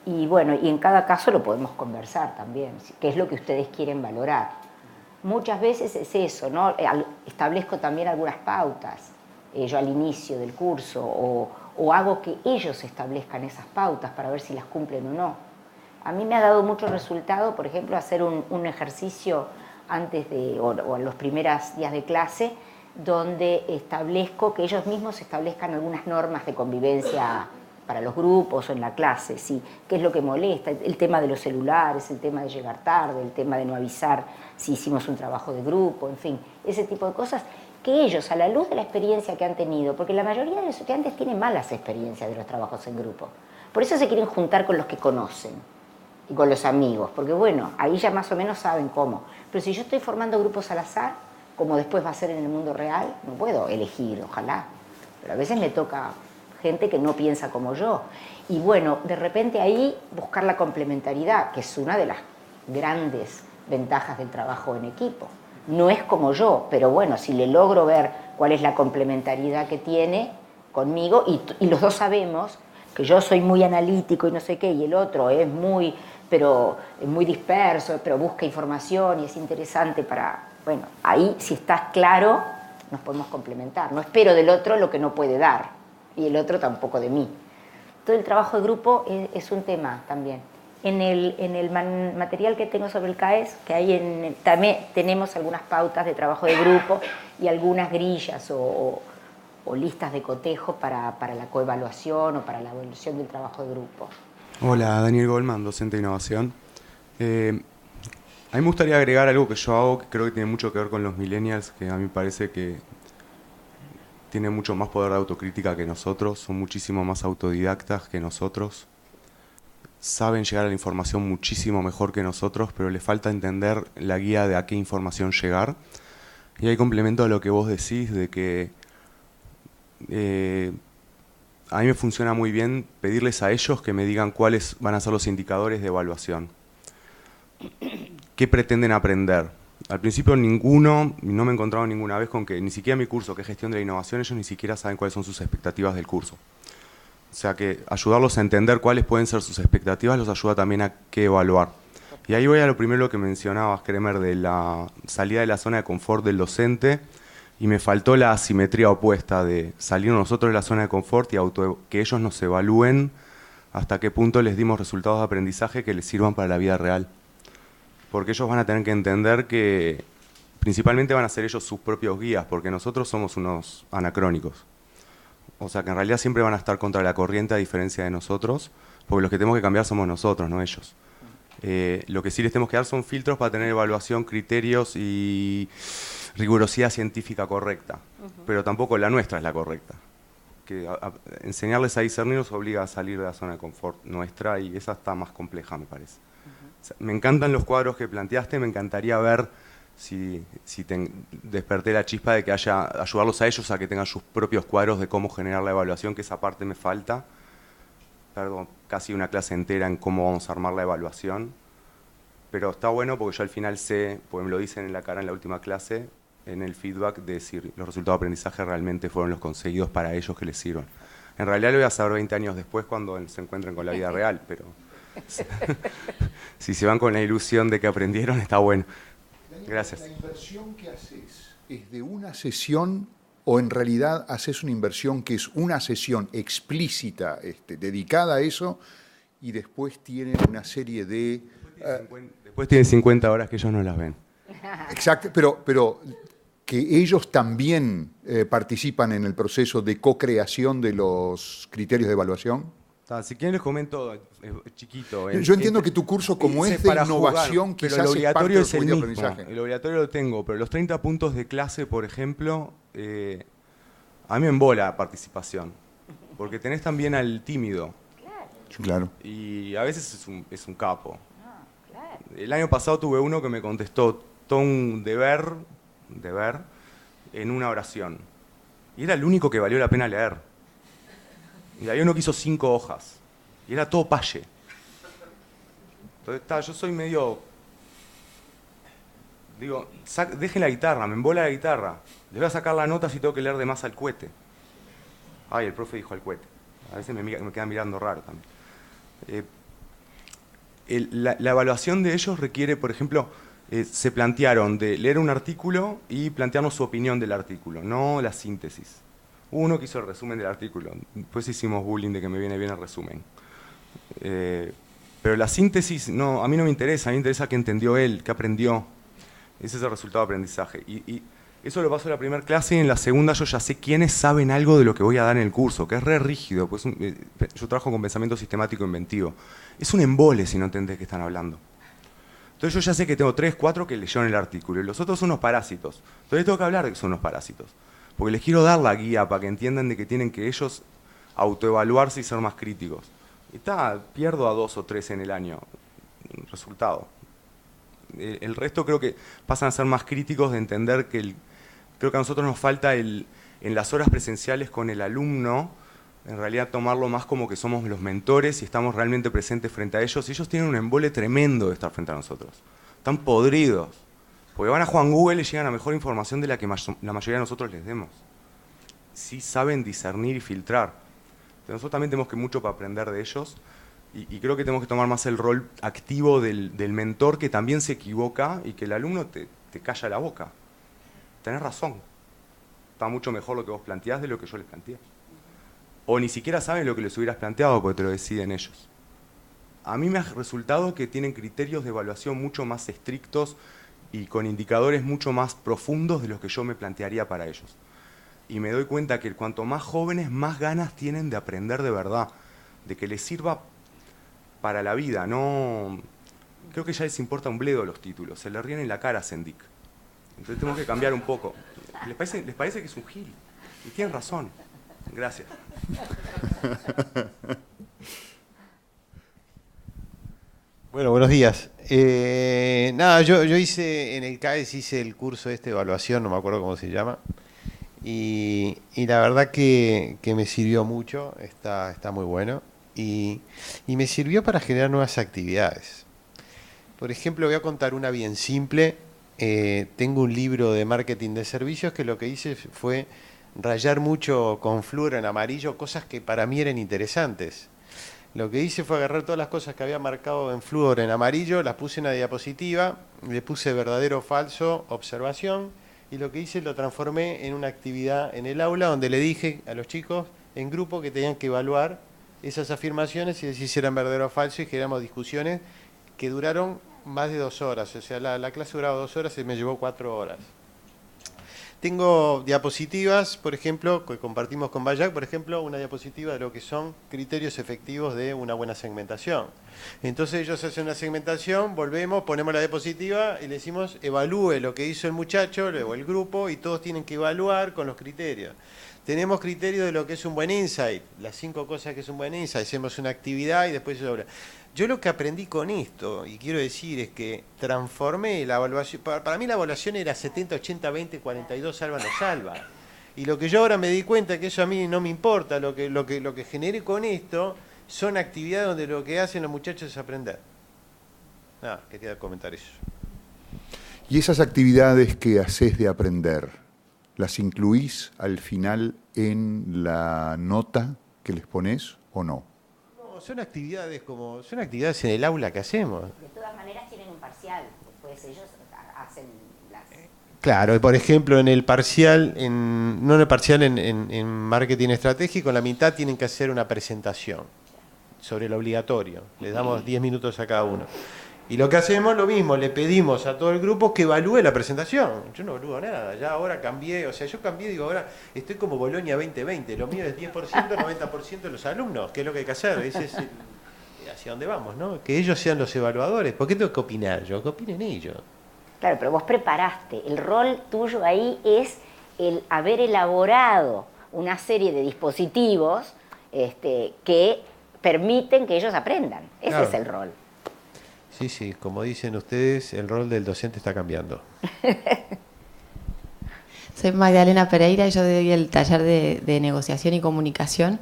Y bueno, y en cada caso lo podemos conversar también, qué es lo que ustedes quieren valorar. Muchas veces es eso, ¿no? Establezco también algunas pautas yo al inicio del curso, o hago que ellos establezcan esas pautas para ver si las cumplen o no. A mí me ha dado mucho resultado, por ejemplo, hacer un ejercicio antes o en los primeros días de clase, donde establezco que ellos mismos establezcan algunas normas de convivencia para los grupos o en la clase, ¿sí? ¿Qué es lo que molesta? El tema de los celulares, el tema de llegar tarde, el tema de no avisar si hicimos un trabajo de grupo, en fin, ese tipo de cosas que ellos, a la luz de la experiencia que han tenido, porque la mayoría de los estudiantes tienen malas experiencias de los trabajos en grupo, por eso se quieren juntar con los que conocen y con los amigos, porque bueno, ahí ya más o menos saben cómo. Pero si yo estoy formando grupos al azar, como después va a ser en el mundo real, no puedo elegir, ojalá, pero a veces me toca gente que no piensa como yo. Y bueno, de repente ahí buscar la complementariedad, que es una de las grandes ventajas del trabajo en equipo. No es como yo, pero bueno, si le logro ver cuál es la complementariedad que tiene conmigo, y los dos sabemos que yo soy muy analítico y no sé qué, y el otro es muy disperso, pero busca información y es interesante para... Bueno, ahí si estás claro, nos podemos complementar. No espero del otro lo que no puede dar, y el otro tampoco de mí. Todo el trabajo de grupo es un tema también. En el material que tengo sobre el CAES, que hay también tenemos algunas pautas de trabajo de grupo y algunas grillas o listas de cotejo para la coevaluación o para la evaluación del trabajo de grupo. Hola, Daniel Goldman, docente de innovación. A mí me gustaría agregar algo que yo hago, que creo que tiene mucho que ver con los millennials, que a mí me parece que tienen mucho más poder de autocrítica que nosotros, son muchísimo más autodidactas que nosotros, saben llegar a la información muchísimo mejor que nosotros, pero les falta entender la guía de a qué información llegar. Y ahí complemento a lo que vos decís, de que a mí me funciona muy bien pedirles a ellos que me digan cuáles van a ser los indicadores de evaluación. ¿Qué pretenden aprender? Al principio ninguno, no me he encontrado ninguna vez con que ni siquiera mi curso, que es gestión de la innovación, ellos ni siquiera saben cuáles son sus expectativas del curso. O sea que ayudarlos a entender cuáles pueden ser sus expectativas los ayuda también a qué evaluar. Y ahí voy a lo primero que mencionabas, Kremer, de la salida de la zona de confort del docente, y me faltó la asimetría opuesta de salir nosotros de la zona de confort y que ellos nos evalúen hasta qué punto les dimos resultados de aprendizaje que les sirvan para la vida real. Porque ellos van a tener que entender que principalmente van a ser ellos sus propios guías, porque nosotros somos unos anacrónicos. O sea que en realidad siempre van a estar contra la corriente a diferencia de nosotros, porque los que tenemos que cambiar somos nosotros, no ellos. Lo que sí les tenemos que dar son filtros para tener evaluación, criterios y rigurosidad científica correcta, pero tampoco la nuestra es la correcta. Que enseñarles a discernir nos obliga a salir de la zona de confort nuestra y esa está más compleja, me parece. O sea, me encantan los cuadros que planteaste, me encantaría ver si desperté la chispa de que ayudarlos a ellos a que tengan sus propios cuadros de cómo generar la evaluación, que esa parte me falta. Perdón, casi una clase entera en cómo vamos a armar la evaluación, pero está bueno porque yo al final sé, pues me lo dicen en la cara en la última clase, en el feedback, de si los resultados de aprendizaje realmente fueron los conseguidos para ellos que les sirvan. En realidad lo voy a saber 20 años después cuando se encuentren con la vida real, pero si se van con la ilusión de que aprendieron, está bueno. Gracias. ¿La inversión que haces es de una sesión o en realidad haces una inversión que es una sesión explícita dedicada a eso y después tiene una serie de... Después tiene 50 horas que ellos no las ven. Exacto, pero que ellos también participan en el proceso de co-creación de los criterios de evaluación. Si quieren les comento chiquito. Yo entiendo que tu curso, como es de innovación, pero quizás el obligatorio es el mismo. aprendizaje. El obligatorio lo tengo, pero los 30 puntos de clase, por ejemplo, a mí me embola la participación, porque tenés también al tímido. Claro. Y a veces es un capo. El año pasado tuve uno que me contestó todo un deber en una oración. Y era el único que valió la pena leer. Y ahí uno que hizo 5 hojas. Y era todo paye. Entonces, yo soy medio... Digo, dejen la guitarra, me embola la guitarra. Les voy a sacar la nota si tengo que leer de más al cohete. Ay, el profe dijo al cohete. A veces me quedan mirando raro también. La evaluación de ellos requiere, por ejemplo, se plantearon de leer un artículo y plantearnos su opinión del artículo, no la síntesis. Uno que hizo el resumen del artículo, después hicimos bullying de que me viene bien el resumen. Pero la síntesis, no, a mí no me interesa, a mí me interesa qué entendió él, qué aprendió. Ese es el resultado de aprendizaje. Y eso lo paso en la primera clase y en la segunda yo ya sé quiénes saben algo de lo que voy a dar en el curso, que es re rígido, pues yo trabajo con pensamiento sistemático inventivo. Es un embole si no entendés qué están hablando. Entonces yo ya sé que tengo 3, 4 que leyeron el artículo y los otros son unos parásitos. Entonces tengo que hablar de que son unos parásitos. Porque les quiero dar la guía para que entiendan de que tienen que ellos autoevaluarse y ser más críticos. Y pierdo a 2 o 3 en el año. Resultado. El resto creo que pasan a ser más críticos de entender que creo que a nosotros nos falta en las horas presenciales con el alumno, en realidad tomarlo más como que somos los mentores y estamos realmente presentes frente a ellos. Y ellos tienen un embole tremendo de estar frente a nosotros. Están podridos. Porque van a Juan Google y llegan a mejor información de la que la mayoría de nosotros les demos. Sí saben discernir y filtrar. Pero nosotros también tenemos mucho para aprender de ellos y creo que tenemos que tomar más el rol activo del mentor que también se equivoca y que el alumno te calla la boca. Tenés razón. Está mucho mejor lo que vos planteás de lo que yo les planteé. O ni siquiera saben lo que les hubieras planteado porque te lo deciden ellos. a mí me ha resultado que tienen criterios de evaluación mucho más estrictos y con indicadores mucho más profundos de los que yo me plantearía para ellos. Y me doy cuenta que cuanto más jóvenes, más ganas tienen de aprender de verdad, de que les sirva para la vida. No, creo que ya les importa un bledo los títulos, se le ríen en la cara a Sendik. Entonces tenemos que cambiar un poco. ¿Les parece que es un gil? Y tienen razón. Gracias. Bueno, buenos días. Nada, yo hice, en el CAES hice el curso de evaluación, no me acuerdo cómo se llama, y la verdad que me sirvió mucho, está muy bueno, y me sirvió para generar nuevas actividades. Por ejemplo, voy a contar una bien simple. Tengo un libro de marketing de servicios que lo que hice fue rayar mucho con flúor en amarillo cosas que para mí eran interesantes. Lo que hice fue agarrar todas las cosas que había marcado en flúor en amarillo, las puse en una diapositiva, le puse verdadero o falso, observación, y lo que hice lo transformé en una actividad en el aula donde le dije a los chicos en grupo que tenían que evaluar esas afirmaciones y decir si eran verdadero o falso, y generamos discusiones que duraron más de 2 horas, o sea, la clase duraba 2 horas y me llevó 4 horas. Tengo diapositivas, por ejemplo, que compartimos con Bayak, por ejemplo, una diapositiva de lo que son criterios efectivos de una buena segmentación. Entonces ellos hacen una segmentación, volvemos, ponemos la diapositiva y le decimos evalúe lo que hizo el muchacho o el grupo, y todos tienen que evaluar con los criterios. Tenemos criterios de lo que es un buen insight, las 5 cosas que es un buen insight, hacemos una actividad y después se habla. Yo lo que aprendí con esto, y quiero decir, es que transformé la evaluación. Para mí la evaluación era 70, 80, 20, 42, salva, no salva. Y lo que yo ahora me di cuenta es que eso a mí no me importa, lo que generé con esto son actividades donde lo que hacen los muchachos es aprender. Nada, quería comentar eso. ¿Y esas actividades que haces de aprender, las incluís al final en la nota que les pones o no? Son actividades en el aula que hacemos. De todas maneras tienen un parcial, después ellos hacen las... Claro, por ejemplo, en el parcial, no en el parcial, en marketing estratégico, en la mitad tienen que hacer una presentación sobre el obligatorio. Les damos 10 minutos a cada uno. Y lo que hacemos lo mismo, le pedimos a todo el grupo que evalúe la presentación. Yo no evalúo nada, ya ahora cambié, yo cambié, digo, ahora estoy como Bolonia 2020, lo mío es 10%, 90% de los alumnos, que es lo que hay que hacer, ese es hacia dónde vamos, ¿no? Que ellos sean los evaluadores. ¿Por qué tengo que opinar yo? Que opinen ellos. Claro, pero vos preparaste, el rol tuyo ahí es el haber elaborado una serie de dispositivos que permiten que ellos aprendan, ese Claro. es el rol. Sí, como dicen ustedes, el rol del docente está cambiando. Soy Magdalena Pereira y yo doy el taller de negociación y comunicación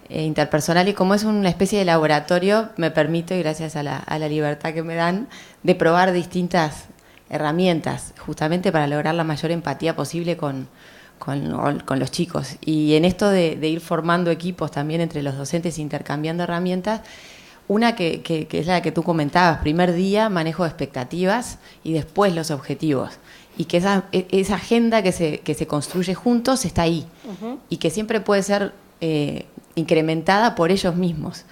interpersonal, y como es una especie de laboratorio, me permito, y gracias a la libertad que me dan, de probar distintas herramientas, justamente para lograr la mayor empatía posible con los chicos. Y en esto de ir formando equipos también entre los docentes, intercambiando herramientas, una que es la que tú comentabas, primer día manejo de expectativas y después los objetivos. Y que esa agenda que se construye juntos está ahí. Y que siempre puede ser incrementada por ellos mismos.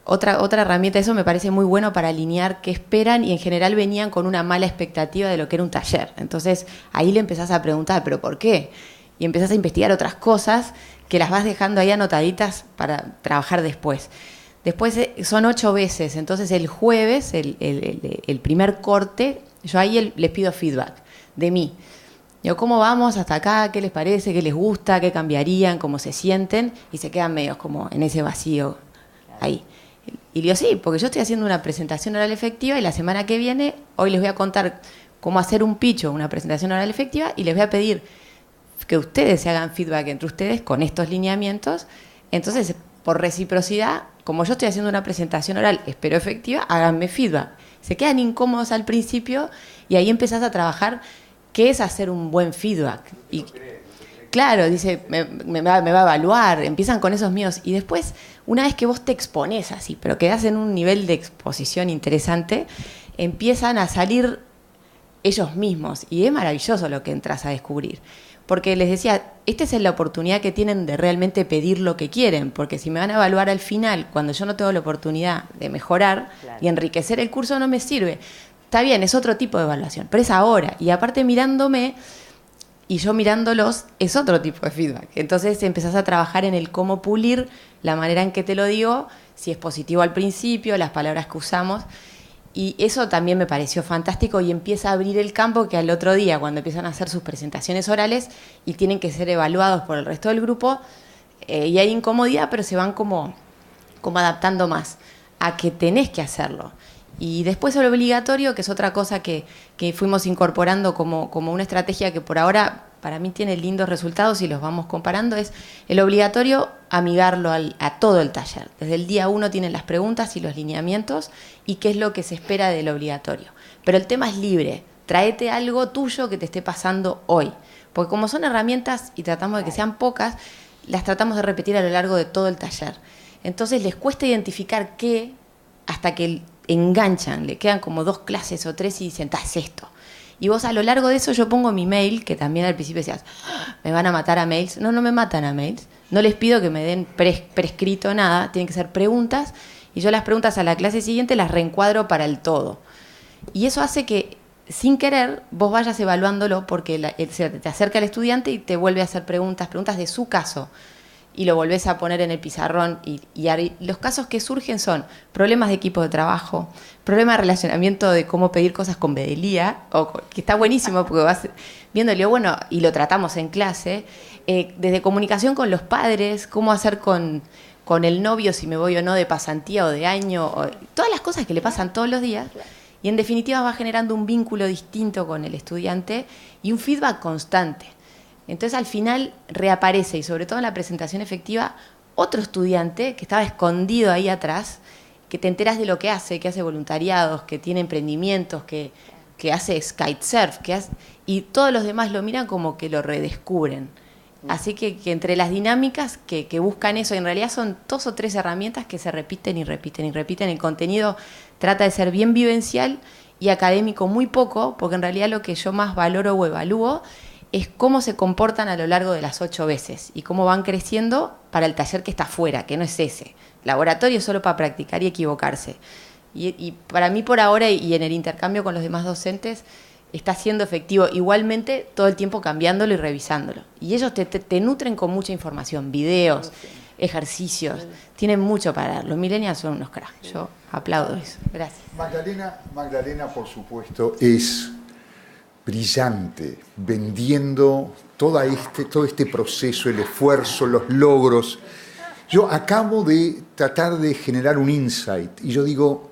Otra herramienta, eso me parece muy bueno para alinear qué esperan, y en general venían con una mala expectativa de lo que era un taller. Entonces ahí le empezás a preguntar, ¿pero por qué? Y empezás a investigar otras cosas que las vas dejando ahí anotaditas para trabajar después. Después son 8 veces, entonces el jueves, el primer corte, yo ahí les pido feedback de mí. Digo, ¿cómo vamos hasta acá? ¿Qué les parece? ¿Qué les gusta? ¿Qué cambiarían? ¿Cómo se sienten? Y se quedan medios como en ese vacío ahí. Y digo, sí, porque yo estoy haciendo una presentación oral efectiva y la semana que viene, hoy les voy a contar cómo hacer un pitch o una presentación oral efectiva, y les voy a pedir que ustedes se hagan feedback entre ustedes con estos lineamientos. Entonces, por reciprocidad, como yo estoy haciendo una presentación oral, espero efectiva, háganme feedback. Se quedan incómodos al principio y ahí empezás a trabajar qué es hacer un buen feedback. Y claro, dice, me va a evaluar, empiezan con esos miedos. Y después, una vez que vos te exponés así, pero quedás en un nivel de exposición interesante, empiezan a salir ellos mismos. Y es maravilloso lo que entras a descubrir. porque les decía, esta es la oportunidad que tienen de realmente pedir lo que quieren, porque si me van a evaluar al final, cuando yo no tengo la oportunidad de mejorar y enriquecer el curso, no me sirve. Está bien, es otro tipo de evaluación, pero es ahora. Y aparte mirándome y yo mirándolos, es otro tipo de feedback. Entonces empezás a trabajar en el cómo pulir la manera en que te lo digo, si es positivo al principio, las palabras que usamos. Y eso también me pareció fantástico y empieza a abrir el campo que al otro día, cuando empiezan a hacer sus presentaciones orales y tienen que ser evaluados por el resto del grupo, y hay incomodidad, pero se van como adaptando más a que tenés que hacerlo. Y después el obligatorio, que es otra cosa que fuimos incorporando como una estrategia que por ahora para mí tiene lindos resultados y los vamos comparando, es el obligatorio amigarlo a todo el taller. Desde el día 1 tienen las preguntas y los lineamientos y qué es lo que se espera del obligatorio. Pero el tema es libre, tráete algo tuyo que te esté pasando hoy. Porque como son herramientas y tratamos de que sean pocas, las tratamos de repetir a lo largo de todo el taller. Entonces les cuesta identificar qué hasta que enganchan, le quedan como 2 clases o 3 y dicen, es esto. Y vos a lo largo de eso yo pongo mi mail, que también al principio decías, me van a matar a mails. No me matan a mails. No les pido que me den prescrito nada, tienen que ser preguntas. Y yo las preguntas a la clase siguiente las reencuadro para el todo. Y eso hace que, sin querer, vos vayas evaluándolo porque se te acerca el estudiante y te vuelve a hacer preguntas de su caso. Y lo volvés a poner en el pizarrón y los casos que surgen son problemas de equipo de trabajo, problemas de relacionamiento de cómo pedir cosas con Bedelía, que está buenísimo porque vas viéndolo, bueno, y lo tratamos en clase, desde comunicación con los padres, cómo hacer con el novio, si me voy o no de pasantía o de año, todas las cosas que le pasan todos los días, y en definitiva va generando un vínculo distinto con el estudiante y un feedback constante. Entonces al final reaparece, y sobre todo en la presentación efectiva, otro estudiante que estaba escondido ahí atrás, que te enteras de lo que hace voluntariados, que tiene emprendimientos, que hace kitesurf, y todos los demás lo miran como que lo redescubren. Así que entre las dinámicas que buscan eso, en realidad son 2 o 3 herramientas que se repiten y repiten y repiten. El contenido trata de ser bien vivencial y académico muy poco, porque en realidad lo que yo más valoro o evalúo es cómo se comportan a lo largo de las 8 veces y cómo van creciendo para el taller que está afuera, que no es ese. Laboratorio es solo para practicar y equivocarse. Y para mí por ahora y en el intercambio con los demás docentes está siendo efectivo. Igualmente todo el tiempo cambiándolo y revisándolo. Y ellos te nutren con mucha información, videos, ejercicios. Tienen mucho para dar. Los millennials son unos cracks. Yo aplaudo eso. Gracias. Magdalena, por supuesto, es brillante, vendiendo todo este proceso, el esfuerzo, los logros. Yo acabo de tratar de generar un insight y yo digo,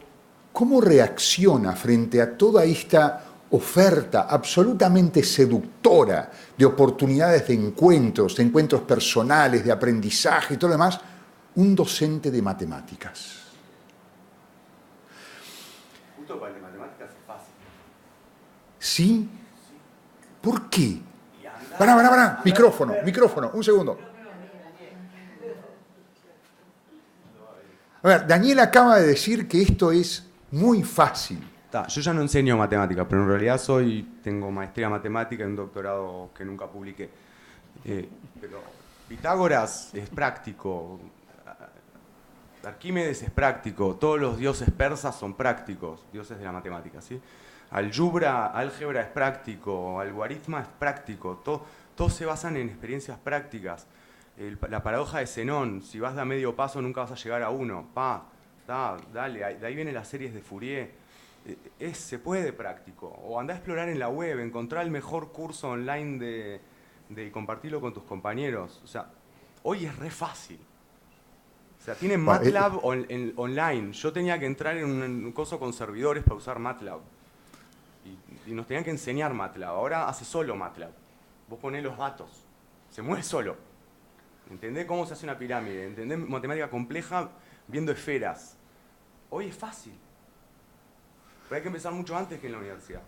¿cómo reacciona frente a toda esta oferta absolutamente seductora de oportunidades de encuentros personales, de aprendizaje y todo lo demás, un docente de matemáticas? Justo para el de matemáticas es fácil. ¿Sí? ¿Por qué? Pará. Micrófono, un segundo. A ver, Daniel acaba de decir que esto es muy fácil. Yo ya no enseño matemática, pero en realidad tengo maestría en matemática y un doctorado que nunca publiqué. Pero Pitágoras es práctico, Arquímedes es práctico, todos los dioses persas son prácticos, dioses de la matemática, ¿sí? Álgebra es práctico, algoritma es práctico, todos se basan en experiencias prácticas. La paradoja de Zenón, si vas de a medio paso nunca vas a llegar a 1, dale, de ahí vienen las series de Fourier. Se puede práctico, o andá a explorar en la web, encontrar el mejor curso online de compartirlo con tus compañeros. O sea, hoy es re fácil. O sea, tienen MATLAB online. Yo tenía que entrar en un coso con servidores para usar MATLAB. Y nos tenían que enseñar MATLAB. Ahora hace solo MATLAB. Vos ponés los datos. Se mueve solo. ¿Entendés cómo se hace una pirámide? ¿Entendés matemática compleja viendo esferas? Hoy es fácil. Pero hay que empezar mucho antes que en la universidad.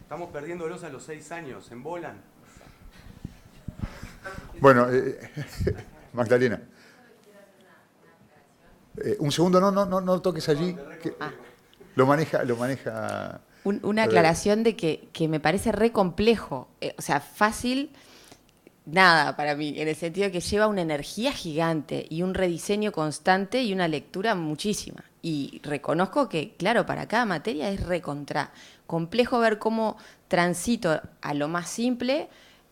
Estamos perdiéndolos a los 6 años. ¿Embolan? Bueno, Magdalena. Un segundo, no toques allí. Que lo maneja. Una aclaración de que me parece re complejo. O sea, fácil nada para mí, en el sentido de que lleva una energía gigante y un rediseño constante y una lectura muchísima. Y reconozco que, claro, para cada materia es recontra complejo ver cómo transito a lo más simple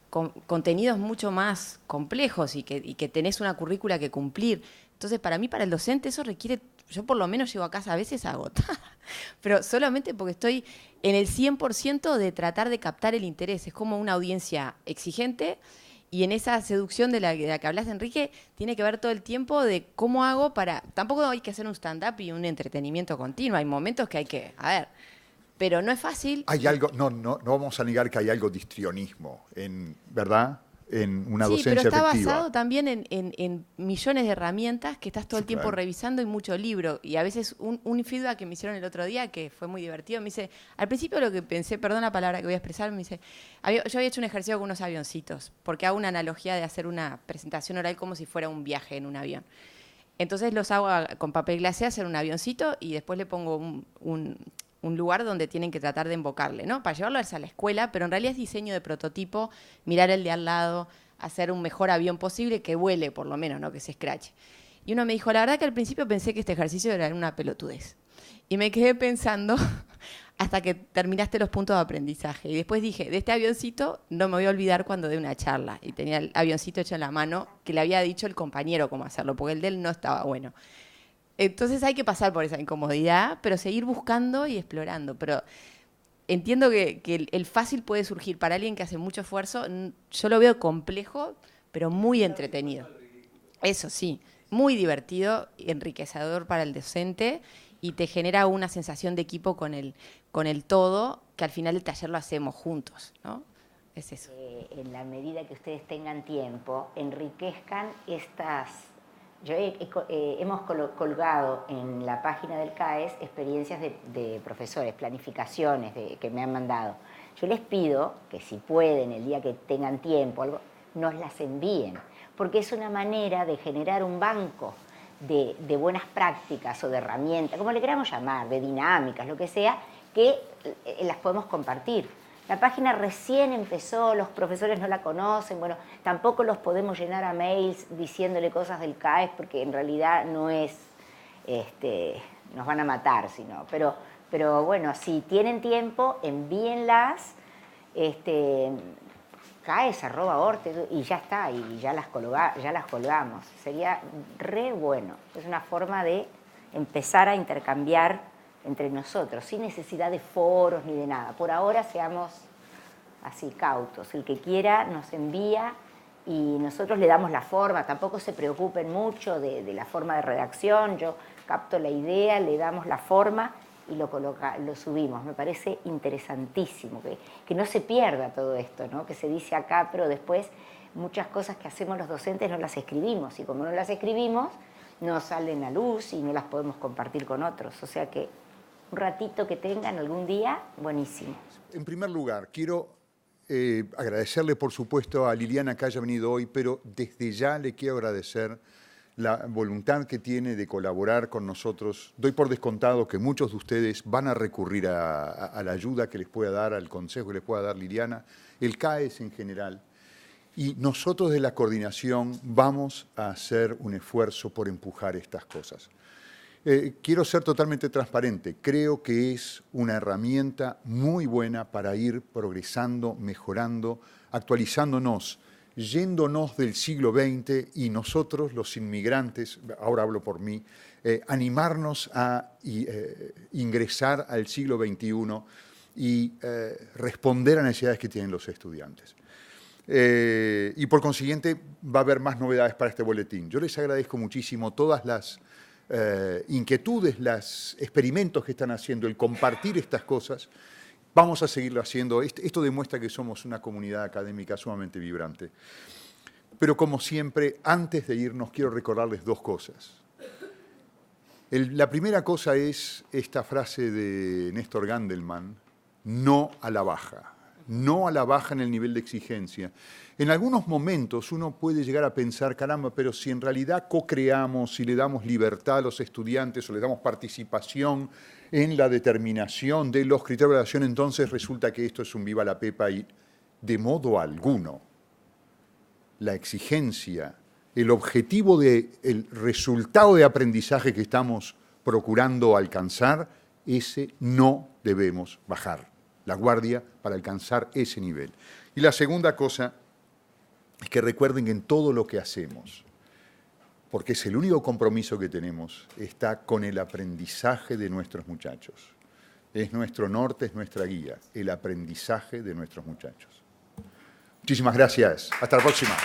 con contenidos mucho más complejos y que tenés una currícula que cumplir. Entonces, para mí, para el docente, eso requiere, yo por lo menos llego a casa a veces agotada, pero solamente porque estoy en el 100% de tratar de captar el interés. Es como una audiencia exigente. Y en esa seducción de la que hablas, Enrique, tiene que ver todo el tiempo de cómo hago para... Tampoco hay que hacer un stand-up y un entretenimiento continuo. Hay momentos que hay que... A ver, pero no es fácil. Hay algo, no vamos a negar que hay algo de histrionismo, ¿verdad? En una Sí, docencia pero está efectiva. basado también en millones de herramientas que estás todo el tiempo claro. revisando y mucho libro. Y a veces un feedback que me hicieron el otro día, que fue muy divertido, me dice, al principio lo que pensé, perdón la palabra que voy a expresar, me dice, yo había hecho un ejercicio con unos avioncitos, porque hago una analogía de hacer una presentación oral como si fuera un viaje en un avión. Entonces los hago con papel glacé, hacer un avioncito y después le pongo un lugar donde tienen que tratar de embocarle, ¿no? Para llevarlo a la escuela, pero en realidad es diseño de prototipo, mirar el de al lado, hacer un mejor avión posible que vuele, por lo menos, no que se escrache. Y uno me dijo, la verdad que al principio pensé que este ejercicio era una pelotudez. Y me quedé pensando hasta que terminaste los puntos de aprendizaje. Y después dije, de este avioncito no me voy a olvidar cuando dé una charla. Y tenía el avioncito hecho en la mano, que le había dicho el compañero cómo hacerlo, porque el de él no estaba bueno. Entonces hay que pasar por esa incomodidad, pero seguir buscando y explorando. Pero entiendo que el fácil puede surgir para alguien que hace mucho esfuerzo. Yo lo veo complejo, pero muy entretenido. Eso sí, muy divertido, enriquecedor para el docente y te genera una sensación de equipo con el todo, que al final el taller lo hacemos juntos, ¿no? Es eso. En la medida que ustedes tengan tiempo, enriquezcan estas... hemos colgado en la página del CAES experiencias de profesores, planificaciones que me han mandado. Yo les pido que si pueden, el día que tengan tiempo, nos las envíen, porque es una manera de generar un banco de buenas prácticas o de herramientas, como le queramos llamar, de dinámicas, lo que sea, que las podemos compartir. La página recién empezó, los profesores no la conocen, bueno, tampoco los podemos llenar a mails diciéndole cosas del CAES porque en realidad no es, nos van a matar, sino, pero bueno, si tienen tiempo, envíenlas, caes@orte y ya está, y ya las colgamos. Sería re bueno, es una forma de empezar a intercambiar entre nosotros, sin necesidad de foros ni de nada. Por ahora seamos así cautos. El que quiera nos envía y nosotros le damos la forma. Tampoco se preocupen mucho de la forma de redacción. Yo capto la idea, le damos la forma y lo subimos. Me parece interesantísimo que no se pierda todo esto, ¿no? Que se dice acá, pero después muchas cosas que hacemos los docentes no las escribimos. Y como no las escribimos, no salen a luz y no las podemos compartir con otros. O sea que un ratito que tengan algún día, buenísimo. En primer lugar, quiero agradecerle, por supuesto, a Liliana que haya venido hoy, pero desde ya le quiero agradecer la voluntad que tiene de colaborar con nosotros. Doy por descontado que muchos de ustedes van a recurrir a la ayuda que les pueda dar, al consejo que les pueda dar Liliana, el CAES en general. Y nosotros de la coordinación vamos a hacer un esfuerzo por empujar estas cosas. Quiero ser totalmente transparente. Creo que es una herramienta muy buena para ir progresando, mejorando, actualizándonos, yéndonos del siglo XX y nosotros, los inmigrantes, ahora hablo por mí, animarnos a ingresar al siglo XXI y responder a necesidades que tienen los estudiantes. Y por consiguiente va a haber más novedades para este boletín. Yo les agradezco muchísimo todas las inquietudes, los experimentos que están haciendo, el compartir estas cosas. Vamos a seguirlo haciendo. Esto demuestra que somos una comunidad académica sumamente vibrante. Pero como siempre, antes de irnos, quiero recordarles dos cosas. La primera cosa es esta frase de Néstor Gandelman, no a la baja. No a la baja en el nivel de exigencia. En algunos momentos uno puede llegar a pensar, caramba, pero si en realidad co-creamos, si le damos libertad a los estudiantes o le damos participación en la determinación de los criterios de evaluación, entonces resulta que esto es un viva la pepa y de modo alguno. la exigencia, el objetivo el resultado de aprendizaje que estamos procurando alcanzar, ese no debemos bajar la guardia para alcanzar ese nivel. Y la segunda cosa es que recuerden que en todo lo que hacemos, porque es el único compromiso que tenemos, está con el aprendizaje de nuestros muchachos. Es nuestro norte, es nuestra guía, el aprendizaje de nuestros muchachos. Muchísimas gracias. Hasta la próxima.